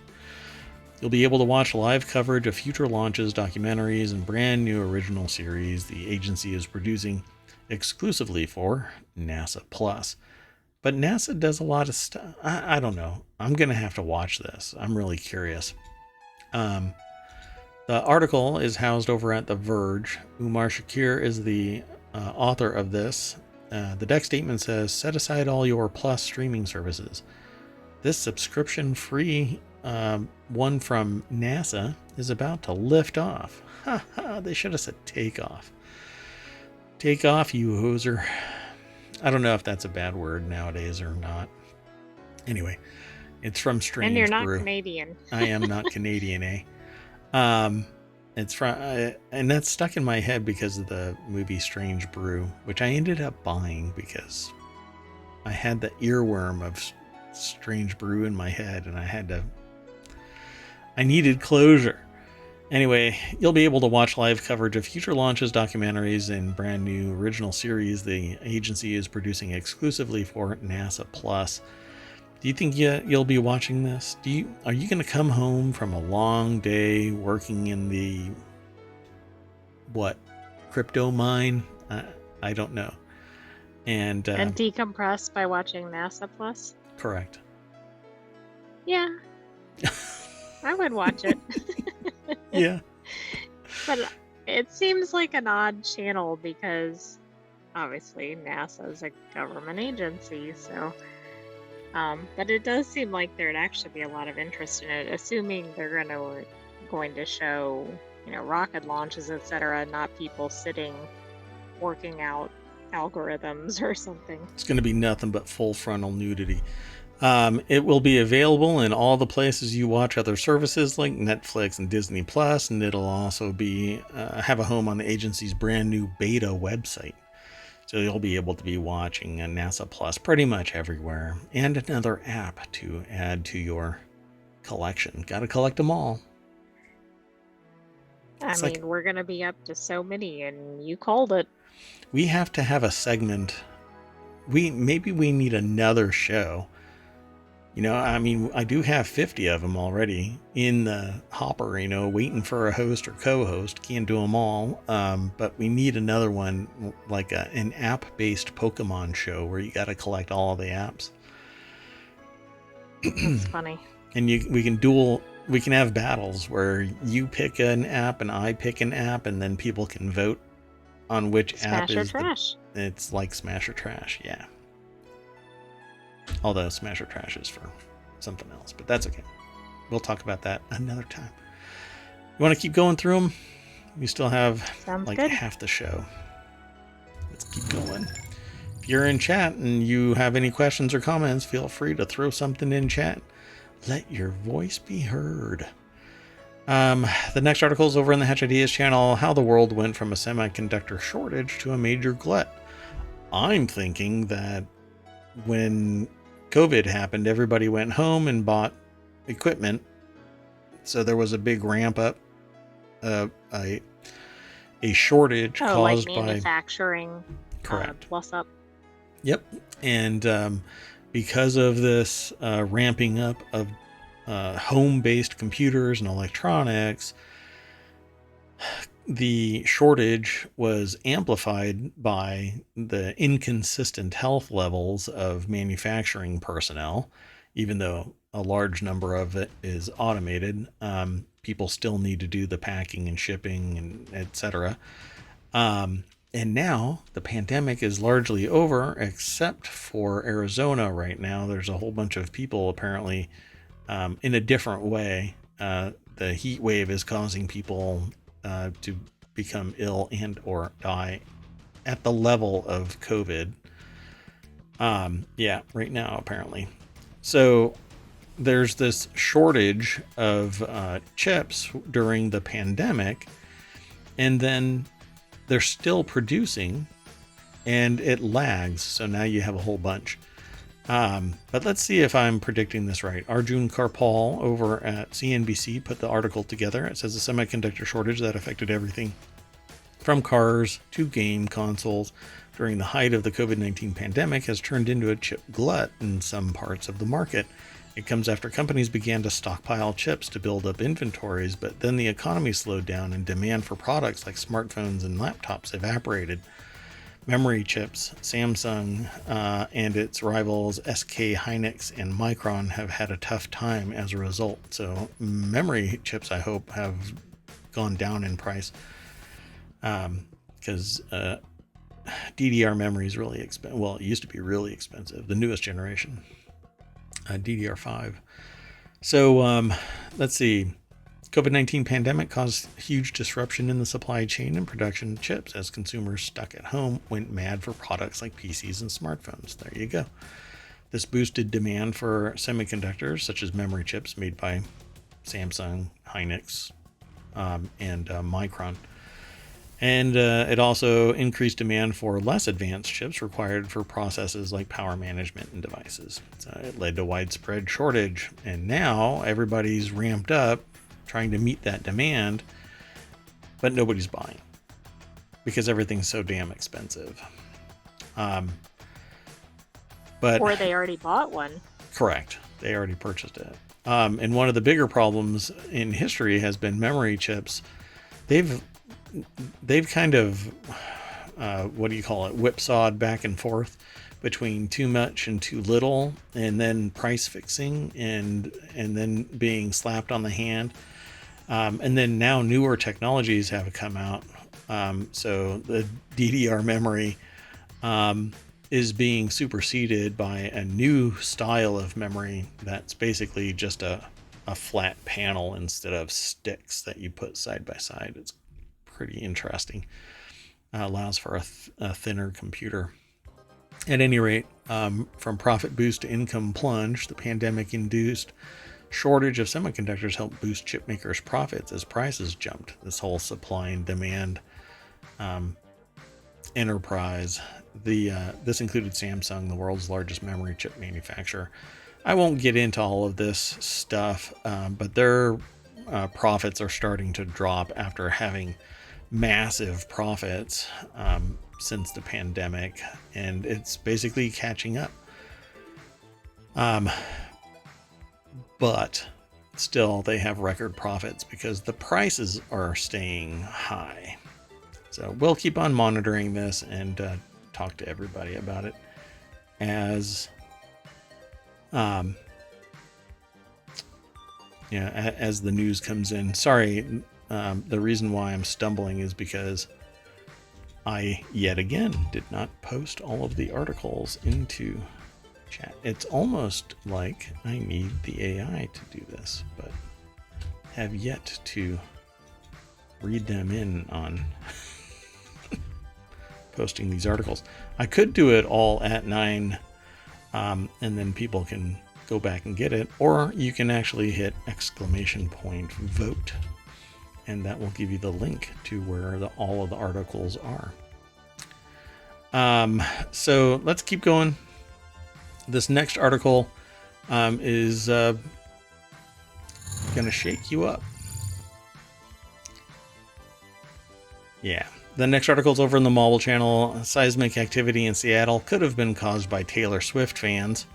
A: You'll be able to watch live coverage of future launches, documentaries, and brand new original series the agency is producing exclusively for NASA Plus. But NASA does a lot of stuff. I don't know. I'm going to have to watch this. I'm really curious. The article is housed over at The Verge. Umar Shakir is the author of this. The deck statement says, set aside all your Plus streaming services. This subscription-free one from NASA is about to lift off. Ha ha, they should have said take off. Take off, you hoser. I don't know if that's a bad word nowadays or not. Anyway, it's from Strange
B: And you're not
A: Brew.
B: Canadian.
A: I am not Canadian, eh? It's from, and that's stuck in my head because of the movie Strange Brew, which I ended up buying because I had the earworm of Strange Brew in my head, and I needed closure. Anyway, you'll be able to watch live coverage of future launches, documentaries, and brand new original series the agency is producing exclusively for NASA Plus. Do you think you'll be watching this? Are you going to come home from a long day working in the crypto mine? I don't know. And
B: decompress by watching NASA Plus?
A: Correct.
B: Yeah. I would watch it.
A: Yeah.
B: But it seems like an odd channel because obviously NASA is a government agency, so but it does seem like there'd actually be a lot of interest in it, assuming they're going to show, rocket launches, etc., not people sitting working out algorithms or something.
A: It's going to be nothing but full frontal nudity. It will be available in all the places you watch other services like Netflix and Disney Plus, and it'll also be have a home on the agency's brand new beta website. So you'll be able to be watching NASA Plus pretty much everywhere, and another app to add to your collection. Got to collect them all.
B: I
A: It's like
B: mean, we're going to be up to so many, and you called it.
A: we have to have a segment. Maybe we need another show. I mean, I do have 50 of them already in the hopper, waiting for a host or co-host. Can't do them all. But we need another one, like an app-based Pokemon show where you got to collect all of the apps.
B: That's funny.
A: And we can have battles where you pick an app and I pick an app, and then people can vote on which app
B: Smash or
A: is
B: trash.
A: it's like Smash or Trash, yeah. Although Smash or Trash is for something else, but that's okay. We'll talk about that another time. You want to keep going through them? We still have
B: Sounds
A: like
B: good.
A: half the show. Let's keep going. If you're in chat and you have any questions or comments, feel free to throw something in chat. Let your voice be heard. The next article is over in the Hatch Ideas channel, how the world went from a semiconductor shortage to a major glut. I'm thinking that when COVID happened, everybody went home and bought equipment. So there was a big ramp up, a shortage caused
B: like manufacturing.
A: Correct.
B: Plus up.
A: Yep. And because of this ramping up of home-based computers and electronics, the shortage was amplified by the inconsistent health levels of manufacturing personnel. Even though a large number of it is automated, people still need to do the packing and shipping and etc. And now the pandemic is largely over, except for Arizona right now. There's a whole bunch of people apparently in a different way. The heat wave is causing people to become ill and or die at the level of COVID. Right now, apparently. So there's this shortage of chips during the pandemic, and then they're still producing, and it lags. So now you have a whole bunch. But let's see if I'm predicting this right. Arjun Karpal over at CNBC put the article together. It says a semiconductor shortage that affected everything from cars to game consoles during the height of the COVID-19 pandemic has turned into a chip glut in some parts of the market. It comes after companies began to stockpile chips to build up inventories, but then the economy slowed down and demand for products like smartphones and laptops evaporated. Memory chips, Samsung and its rivals SK Hynix and Micron have had a tough time as a result. So memory chips, I hope, have gone down in price because DDR memory is really expensive. Well, it used to be really expensive, the newest generation, DDR5. So let's see. COVID-19 pandemic caused huge disruption in the supply chain and production of chips as consumers stuck at home went mad for products like PCs and smartphones. There you go. This boosted demand for semiconductors such as memory chips made by Samsung, Hynix, and Micron. And it also increased demand for less advanced chips required for processes like power management and devices. So it led to widespread shortage. And now everybody's ramped up trying to meet that demand, but nobody's buying because everything's so damn expensive. Or
B: they already bought one.
A: Correct. They already purchased it. And one of the bigger problems in history has been memory chips. They've kind of, whipsawed back and forth between too much and too little, and then price fixing and then being slapped on the hand. And then now newer technologies have come out. So the DDR memory is being superseded by a new style of memory that's basically just a flat panel instead of sticks that you put side by side. It's pretty interesting. Allows for a thinner computer. At any rate, from profit boost to income plunge, the pandemic-induced shortage of semiconductors helped boost chip makers' profits as prices jumped. This whole supply and demand enterprise. This included Samsung, the world's largest memory chip manufacturer. I won't get into all of this stuff, but their profits are starting to drop after having massive profits since the pandemic, and it's basically catching up. But still, they have record profits because the prices are staying high. So we'll keep on monitoring this and talk to everybody about it as as the news comes in. Sorry, the reason why I'm stumbling is because I yet again did not post all of the articles into chat. It's almost like I need the AI to do this, but have yet to read them in on posting these articles. I could do it all at 9, and then people can go back and get it, or you can actually hit !vote, and that will give you the link to where all of the articles are. So let's keep going. This next article is going to shake you up. Yeah. The next article is over in the mobile channel. Seismic activity in Seattle could have been caused by Taylor Swift fans.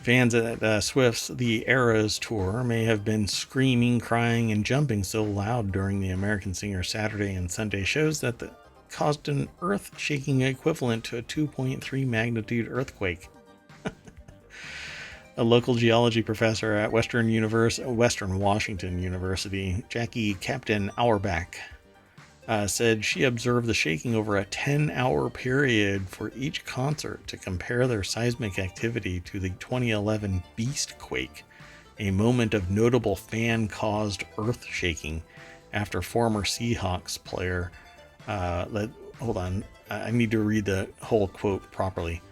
A: Fans at Swift's The Eras tour may have been screaming, crying, and jumping so loud during the American Singer's Saturday and Sunday shows that caused an earth-shaking equivalent to a 2.3 magnitude earthquake. A local geology professor at Western Washington University, Jackie Captain Auerbach, said she observed the shaking over a 10-hour period for each concert to compare their seismic activity to the 2011 Beastquake, a moment of notable fan-caused earth shaking after former Seahawks player... hold on, I need to read the whole quote properly.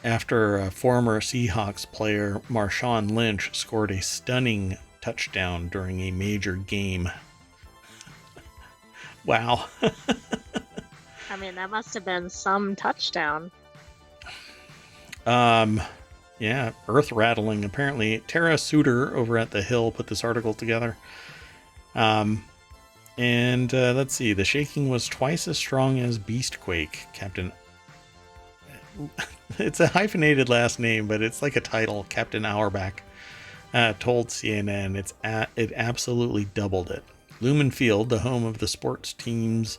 A: After former Seahawks player Marshawn Lynch scored a stunning touchdown during a major game. Wow.
B: I mean, that must have been some touchdown.
A: Yeah, earth rattling. Apparently, Tara Suter over at The Hill put this article together. And let's see, the shaking was twice as strong as Beastquake. Captain... It's a hyphenated last name, but it's like a title. Captain Auerbach told CNN it absolutely doubled it. Lumen Field, the home of the sports teams,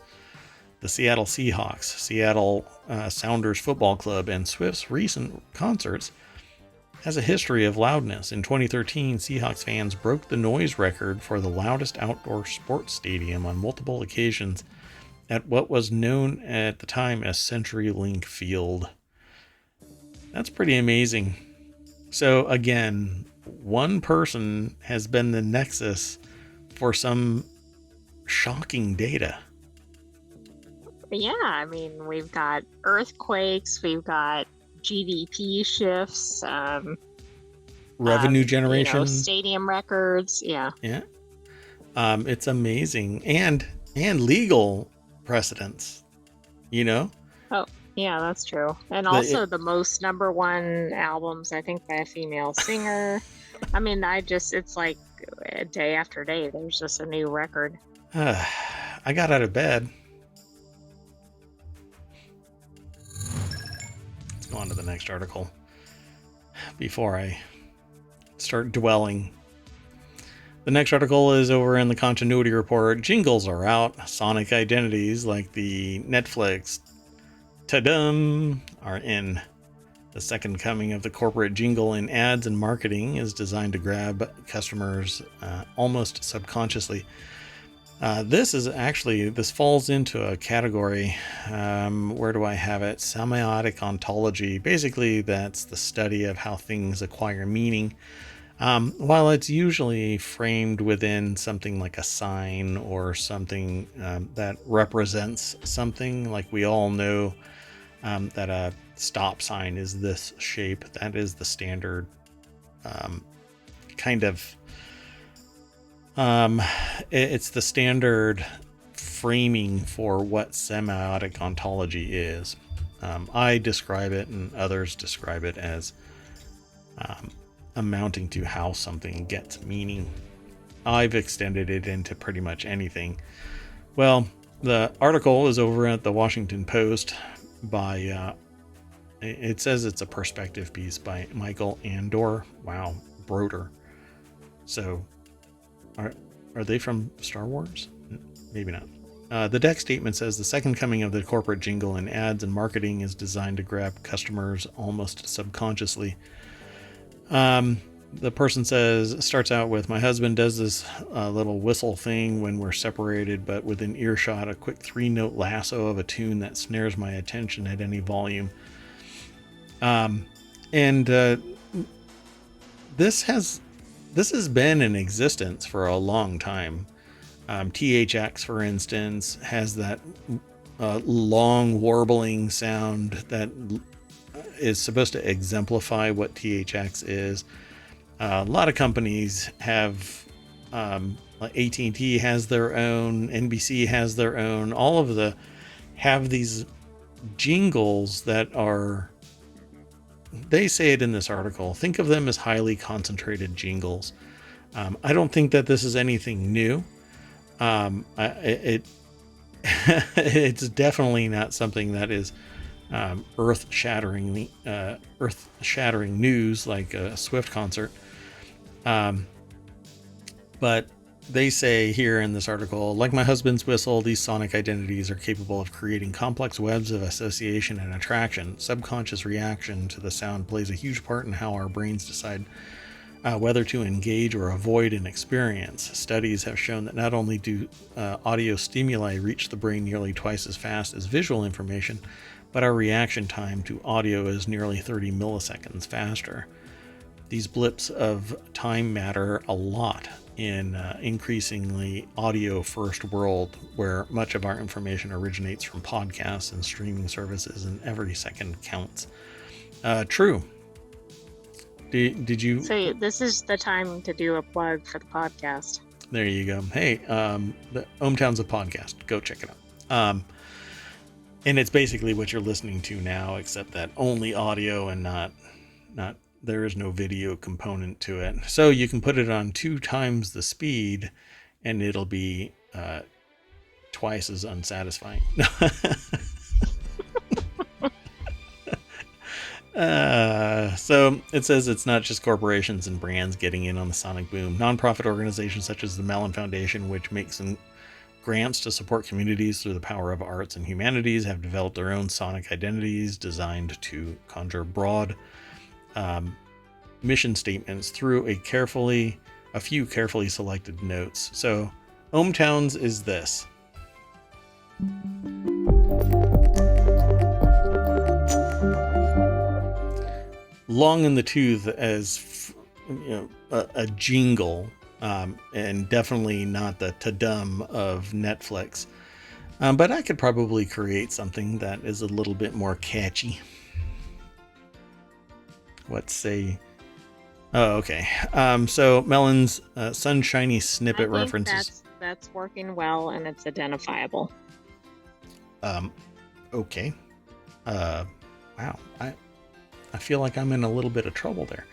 A: the Seattle Seahawks, Seattle Sounders Football Club, and Swift's recent concerts, has a history of loudness. In 2013, Seahawks fans broke the noise record for the loudest outdoor sports stadium on multiple occasions at what was known at the time as CenturyLink Field. That's pretty amazing. So again, one person has been the nexus for some shocking data.
B: Yeah, I mean, we've got earthquakes, we've got GDP shifts,
A: revenue generation,
B: stadium records. Yeah.
A: It's amazing, and legal precedents.
B: Oh, yeah, that's true. And also the most #1 albums, I think, by a female singer. I mean, it's like day after day, there's just a new record.
A: I got out of bed. Let's go on to the next article before I start dwelling. The next article is over in the continuity report. Jingles are out. Sonic identities like the Netflix Ta-Dum are in. The second coming of the corporate jingle in ads and marketing is designed to grab customers almost subconsciously. This falls into a category. Where do I have it? Semiotic ontology. Basically, that's the study of how things acquire meaning. While it's usually framed within something like a sign or something that represents something, like we all know that a stop sign is this shape. That is the standard it's the standard framing for what semiotic ontology is. I describe it, and others describe it as amounting to how something gets meaning. I've extended it into pretty much anything. Well, the article is over at the Washington Post by, it says it's a perspective piece by Michael Andor. Wow, Broder. So, are they from Star Wars? Maybe not. The deck statement says the second coming of the corporate jingle in ads and marketing is designed to grab customers almost subconsciously. The person starts out with, my husband does this little whistle thing when we're separated, but within earshot, a quick 3-note lasso of a tune that snares my attention at any volume. This has been in existence for a long time. THX, for instance, has that long warbling sound that is supposed to exemplify what THX is. A lot of companies have, like AT&T has their own, NBC has their own. All of have these jingles that are, they say it in this article, think of them as highly concentrated jingles. I don't think that this is anything new. It's definitely not something that is earth-shattering news like a Swift concert. But they say here in this article, like my husband's whistle, these sonic identities are capable of creating complex webs of association and attraction. Subconscious reaction to the sound plays a huge part in how our brains decide whether to engage or avoid an experience. Studies have shown that not only do audio stimuli reach the brain nearly twice as fast as visual information, but our reaction time to audio is nearly 30 milliseconds faster. These blips of time matter a lot in increasingly audio-first world where much of our information originates from podcasts and streaming services, and every second counts. True. Did you?
B: So this is the time to do a plug for the podcast.
A: There you go. Hey, the ohmTown's a podcast. Go check it out. And it's basically what you're listening to now, except that only audio and not there is no video component to it. So you can put it on 2 times the speed and it'll be twice as unsatisfying. So it says it's not just corporations and brands getting in on the sonic boom. Nonprofit organizations such as the Mellon Foundation, which makes grants to support communities through the power of arts and humanities, have developed their own sonic identities designed to conjure broad mission statements through a few carefully selected notes. So ohmTown's is this. Long in the tooth as a jingle, and definitely not the Ta-Dum of Netflix. But I could probably create something that is a little bit more catchy. Let's say, oh, okay. So Mellon's sunshiny snippet references.
B: That's working well, and it's identifiable.
A: Okay. Wow. I feel like I'm in a little bit of trouble there.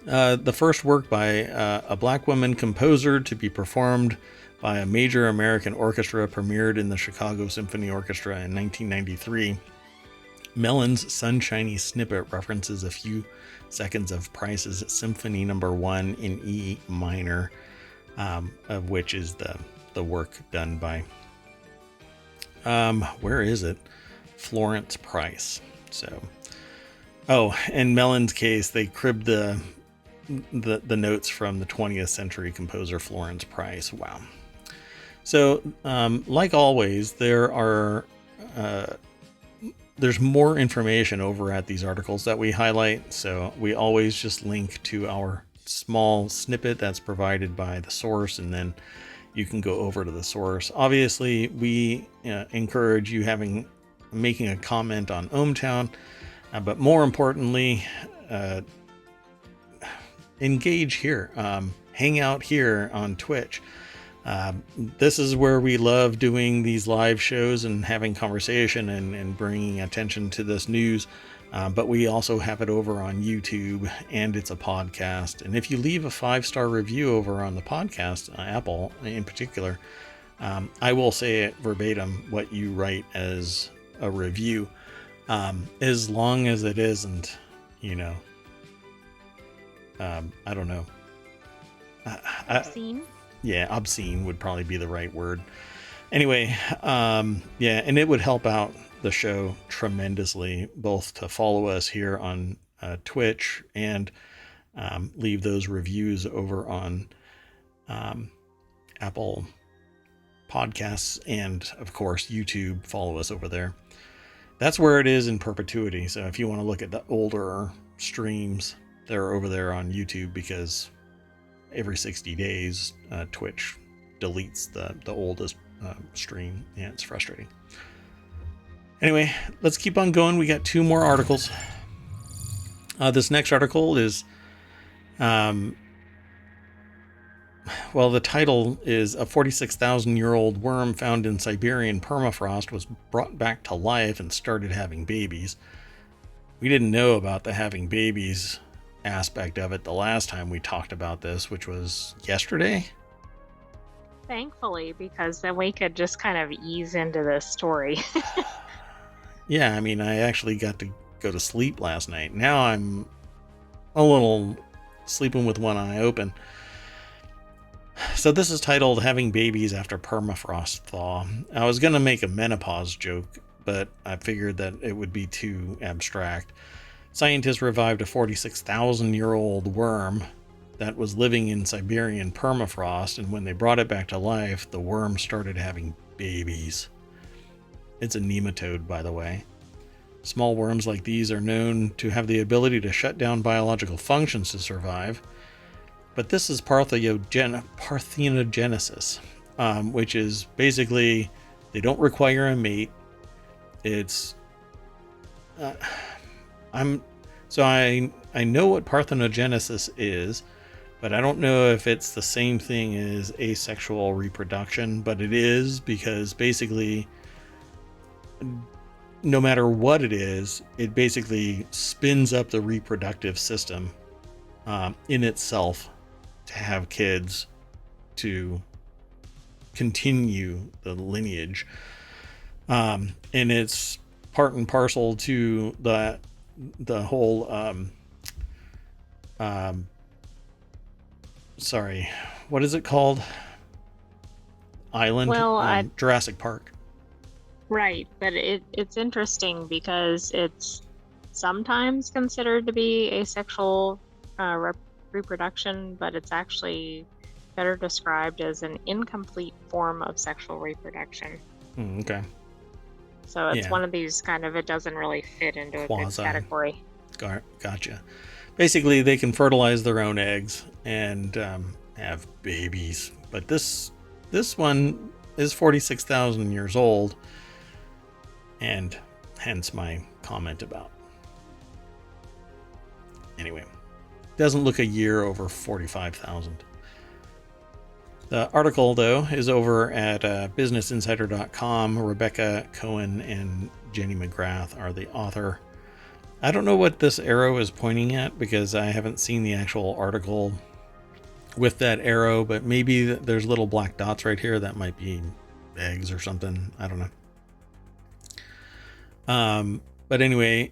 A: The first work by a black woman composer to be performed by a major American orchestra premiered in the Chicago Symphony Orchestra in 1993. Mellon's sunshiny snippet references a few seconds of Price's Symphony No. 1 in E minor, of which is the work done by, where is it? Florence Price. So, in Mellon's case, they cribbed the notes from the 20th century composer Florence Price. Wow. So, like always, there's more information over at these articles that we highlight. So we always just link to our small snippet that's provided by the source, and then you can go over to the source. Obviously, we encourage you making a comment on ohmTown, but more importantly, engage here, hang out here on Twitch. This is where we love doing these live shows and having conversation and bringing attention to this news. But we also have it over on YouTube, and it's a podcast. And if you leave a 5-star review over on the podcast, Apple in particular, I will say it verbatim what you write as a review, as long as it isn't, I don't know.
B: Obscene?
A: Yeah, obscene would probably be the right word. Anyway, yeah, and it would help out the show tremendously, both to follow us here on Twitch and leave those reviews over on Apple Podcasts, and of course YouTube. Follow us over there. That's where it is in perpetuity. So if you want to look at the older streams, they're over there on YouTube, because every 60 days Twitch deletes the oldest stream. Yeah, it's frustrating. Anyway, let's keep on going. We got 2 more articles. This next article is, well, the title is "A 46,000-year-old worm found in Siberian permafrost was brought back to life and started having babies." We didn't know about the having babies aspect of it the last time we talked about this, which was yesterday.
B: Thankfully, because then we could just kind of ease into this story.
A: Yeah, I mean, I actually got to go to sleep last night. Now I'm a little sleeping with one eye open. So this is titled "Having Babies After Permafrost Thaw." I was going to make a menopause joke, but I figured that it would be too abstract. Scientists revived a 46,000-year-old worm that was living in Siberian permafrost, and when they brought it back to life, the worm started having babies. It's a nematode, by the way. Small worms like these are known to have the ability to shut down biological functions to survive, but this is parthenogenesis, which is basically they don't require a mate. It's I know what parthenogenesis is, but I don't know if it's the same thing as asexual reproduction, but it is, because basically no matter what it is, it basically spins up the reproductive system in itself to have kids, to continue the lineage. And it's part and parcel to the whole sorry, what is it called? Island?
B: Well,
A: Jurassic Park.
B: right, but it's interesting because it's sometimes considered to be asexual reproduction, but it's actually better described as an incomplete form of sexual reproduction.
A: Okay.
B: So it's one of these kind of, it doesn't really fit into a good category.
A: Gotcha. Basically, they can fertilize their own eggs and have babies. But this one is 46,000 years old, and hence my comment about. Anyway, doesn't look a year over 45,000. The article, though, is over at businessinsider.com. Rebecca Cohen and Jenny McGrath are the author. I don't know what this arrow is pointing at, because I haven't seen the actual article with that arrow, but maybe there's little black dots right here. That might be eggs or something. I don't know. But anyway,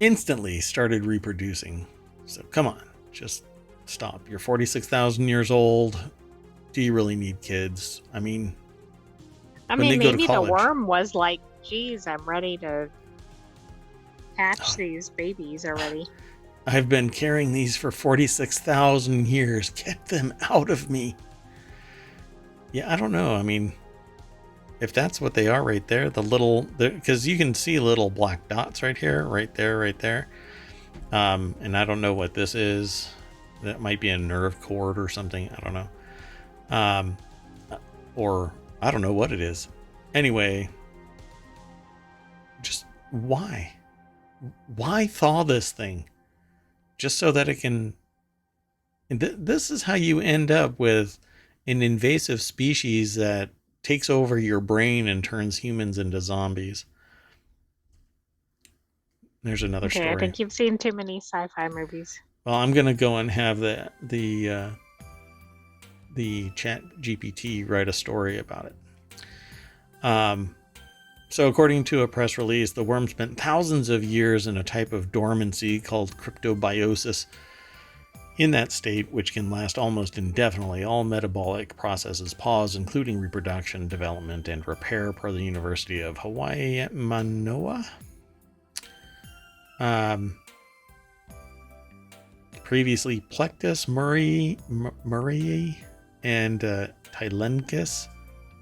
A: instantly started reproducing. So come on, just stop. You're 46,000 years old. Do you really need kids? I mean,
B: maybe the worm was like, geez, I'm ready to hatch these babies already.
A: I've been carrying these for 46,000 years. Get them out of me. Yeah, I don't know. I mean, if that's what they are right there, because you can see little black dots right here, right there. And I don't know what this is. That might be a nerve cord or something. I don't know. Or I don't know what it is. Anyway, just why thaw this thing? Just so that it can. This is how you end up with an invasive species that takes over your brain and turns humans into zombies. There's another
B: Okay, I
A: story.
B: think you've seen too many sci-fi movies.
A: Well, I'm gonna go and have the Chat GPT write a story about it. So according to a press release, the worm spent thousands of years in a type of dormancy called cryptobiosis. In that state, which can last almost indefinitely, all metabolic processes pause, including reproduction, development, and repair, per the University of Hawaii at Manoa. Previously, Plectus murray and Tylencus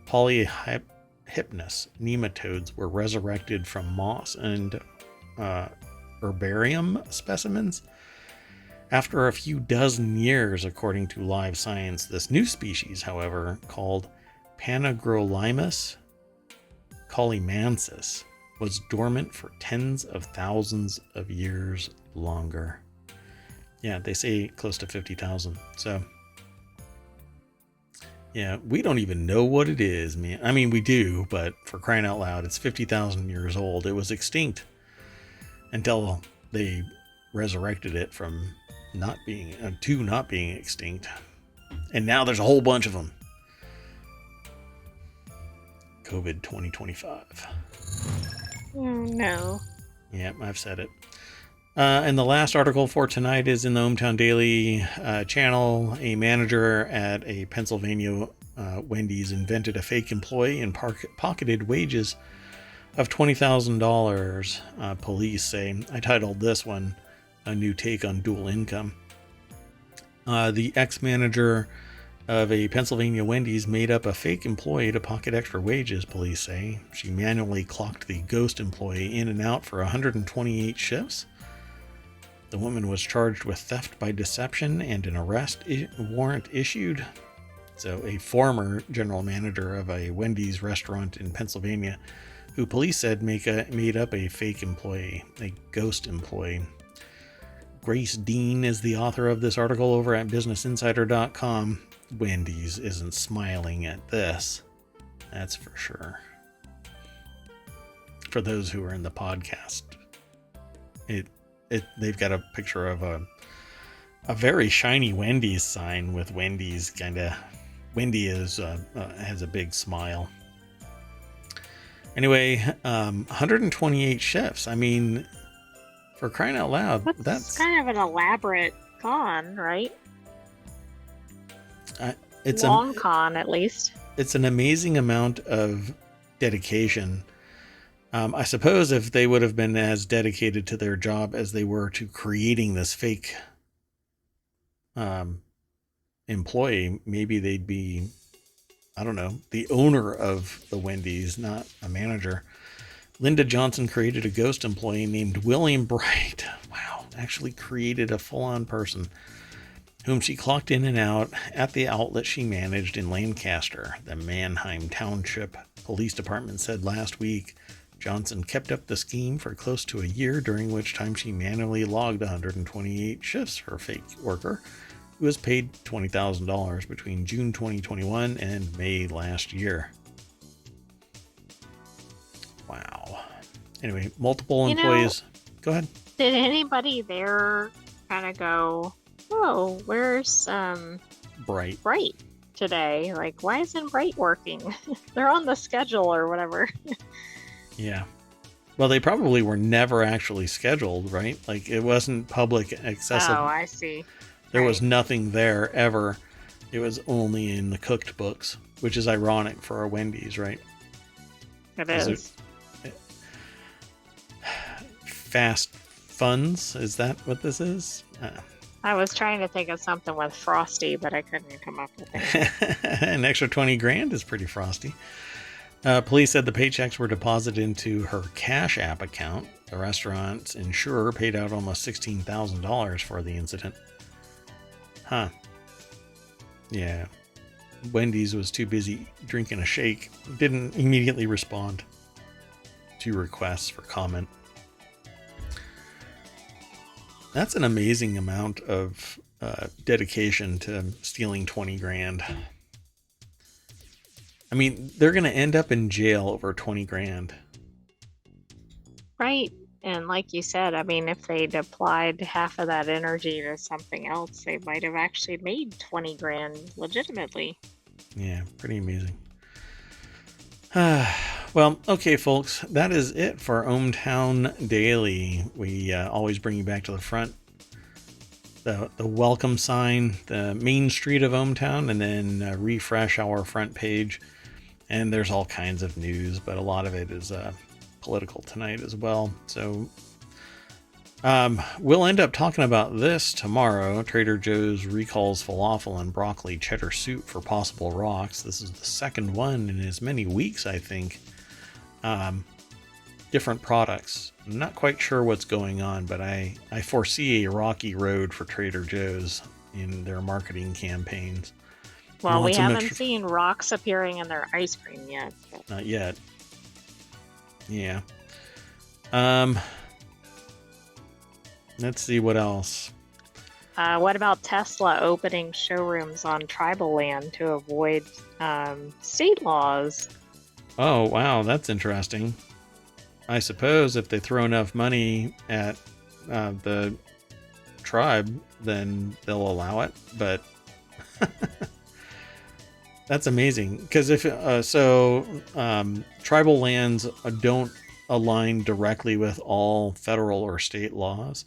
A: polyhypnus nematodes were resurrected from moss and herbarium specimens. After a few dozen years, according to Live Science, this new species, however, called Panagrolimus colimensis, was dormant for tens of thousands of years longer. Yeah, they say close to 50,000. So, yeah, we don't even know what it is, man. I mean, we do, but for crying out loud, it's 50,000 years old. It was extinct until they resurrected it from not being extinct. And now there's a whole bunch of them. COVID 2025.
B: Oh, no.
A: Yep, I've said it. And the last article for tonight is in the ohmTown Daily channel. A manager at a Pennsylvania Wendy's invented a fake employee and pocketed wages of $20,000, police say. I titled this one, A New Take on Dual Income. The ex-manager of a Pennsylvania Wendy's made up a fake employee to pocket extra wages, police say. She manually clocked the ghost employee in and out for 128 shifts. The woman was charged with theft by deception and an arrest warrant issued. So a former general manager of a Wendy's restaurant in Pennsylvania, who police said made up a fake employee, a ghost employee. Grace Dean is the author of this article over at BusinessInsider.com. Wendy's isn't smiling at this, that's for sure. For those who are in the podcast, they've got a picture of a very shiny Wendy's sign with Wendy's Wendy has a big smile. Anyway, 128 shifts. I mean, for crying out loud, that's
B: kind of an elaborate con, right?
A: It's
B: long con, at least.
A: It's an amazing amount of dedication. I suppose if they would have been as dedicated to their job as they were to creating this fake employee, maybe they'd be, I don't know, the owner of the Wendy's, not a manager. Linda Johnson created a ghost employee named William Bright. Wow, actually created a full-on person whom she clocked in and out at the outlet she managed in Lancaster, the Mannheim Township Police Department said last week. Johnson kept up the scheme for close to a year, during which time she manually logged 128 shifts for a fake worker, who was paid $20,000 between June 2021 and May last year. Wow. Anyway, multiple employees. Go ahead.
B: Did anybody there kind of go, oh, where's
A: Bright
B: today? Like, why isn't Bright working? They're on the schedule or whatever.
A: Yeah. Well, they probably were never actually scheduled, right? Like, it wasn't public accessible.
B: Oh, I see.
A: There was nothing there ever. It was only in the cooked books, which is ironic for a Wendy's, right?
B: It is.
A: Fast funds? Is that what this is?
B: I was trying to think of something with Frosty, but I couldn't come up with it.
A: An extra $20,000 is pretty frosty. Police said the paychecks were deposited into her Cash App account. The restaurant's insurer paid out almost $16,000 for the incident. Huh. Yeah. Wendy's was too busy drinking a shake. Didn't immediately respond to requests for comment. That's an amazing amount of dedication to stealing $20,000. I mean, they're going to end up in jail over 20 grand.
B: Right. And like you said, I mean, if they'd applied half of that energy to something else, they might have actually made 20 grand legitimately.
A: Yeah, pretty amazing. Well, okay, folks, that is it for ohmTown Daily. We always bring you back to the front, the welcome sign, the main street of ohmTown, and then refresh our front page. And there's all kinds of news, but a lot of it is political tonight as well. So we'll end up talking about this tomorrow. Trader Joe's recalls falafel and broccoli cheddar soup for possible rocks. This is the second one in as many weeks, I think. Different products. I'm not quite sure what's going on, but I foresee a rocky road for Trader Joe's in their marketing campaigns.
B: Well, we haven't seen rocks appearing in their ice cream yet. But...
A: Not yet. Yeah. Let's see what else.
B: What about Tesla opening showrooms on tribal land to avoid state laws?
A: Oh, wow, that's interesting. I suppose if they throw enough money at the tribe, then they'll allow it. But that's amazing, because if tribal lands don't align directly with all federal or state laws,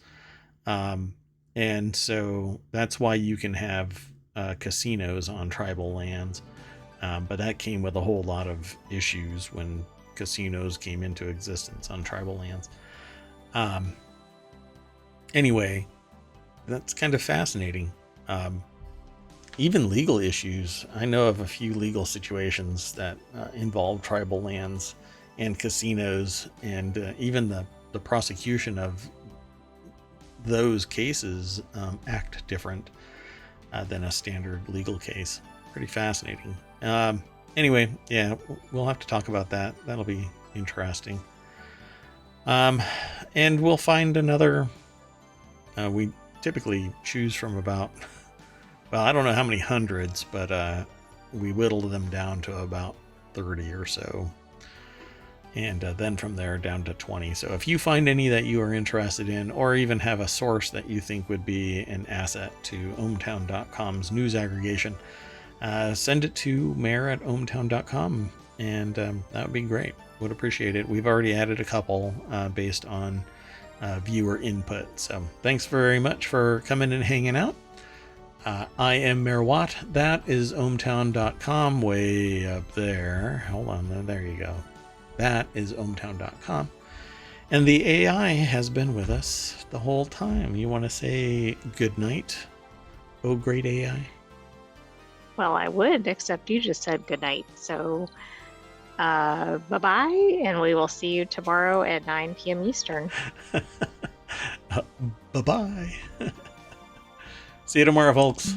A: and so that's why you can have casinos on tribal lands. But that came with a whole lot of issues when casinos came into existence on tribal lands. Anyway, that's kind of fascinating. Even legal issues. I know of a few legal situations that involve tribal lands and casinos, and even the prosecution of those cases act different than a standard legal case. Pretty fascinating. Anyway, yeah, we'll have to talk about that. That'll be interesting. And we'll find another. We typically choose from about, well, I don't know how many hundreds, but we whittled them down to about 30 or so. And then from there down to 20. So if you find any that you are interested in, or even have a source that you think would be an asset to ohmTown.com's news aggregation, send it to mayor@ohmTown.com, and that would be great. Would appreciate it. We've already added a couple based on viewer input. So thanks very much for coming and hanging out. I am Mayor Watt. That is ohmTown.com way up there. Hold on, there you go. That is ohmTown.com. And the AI has been with us the whole time. You want to say good night, oh great AI?
B: Well, I would, except you just said good night. So bye-bye, and we will see you tomorrow at 9 p.m. Eastern.
A: Bye-bye. See you tomorrow, folks.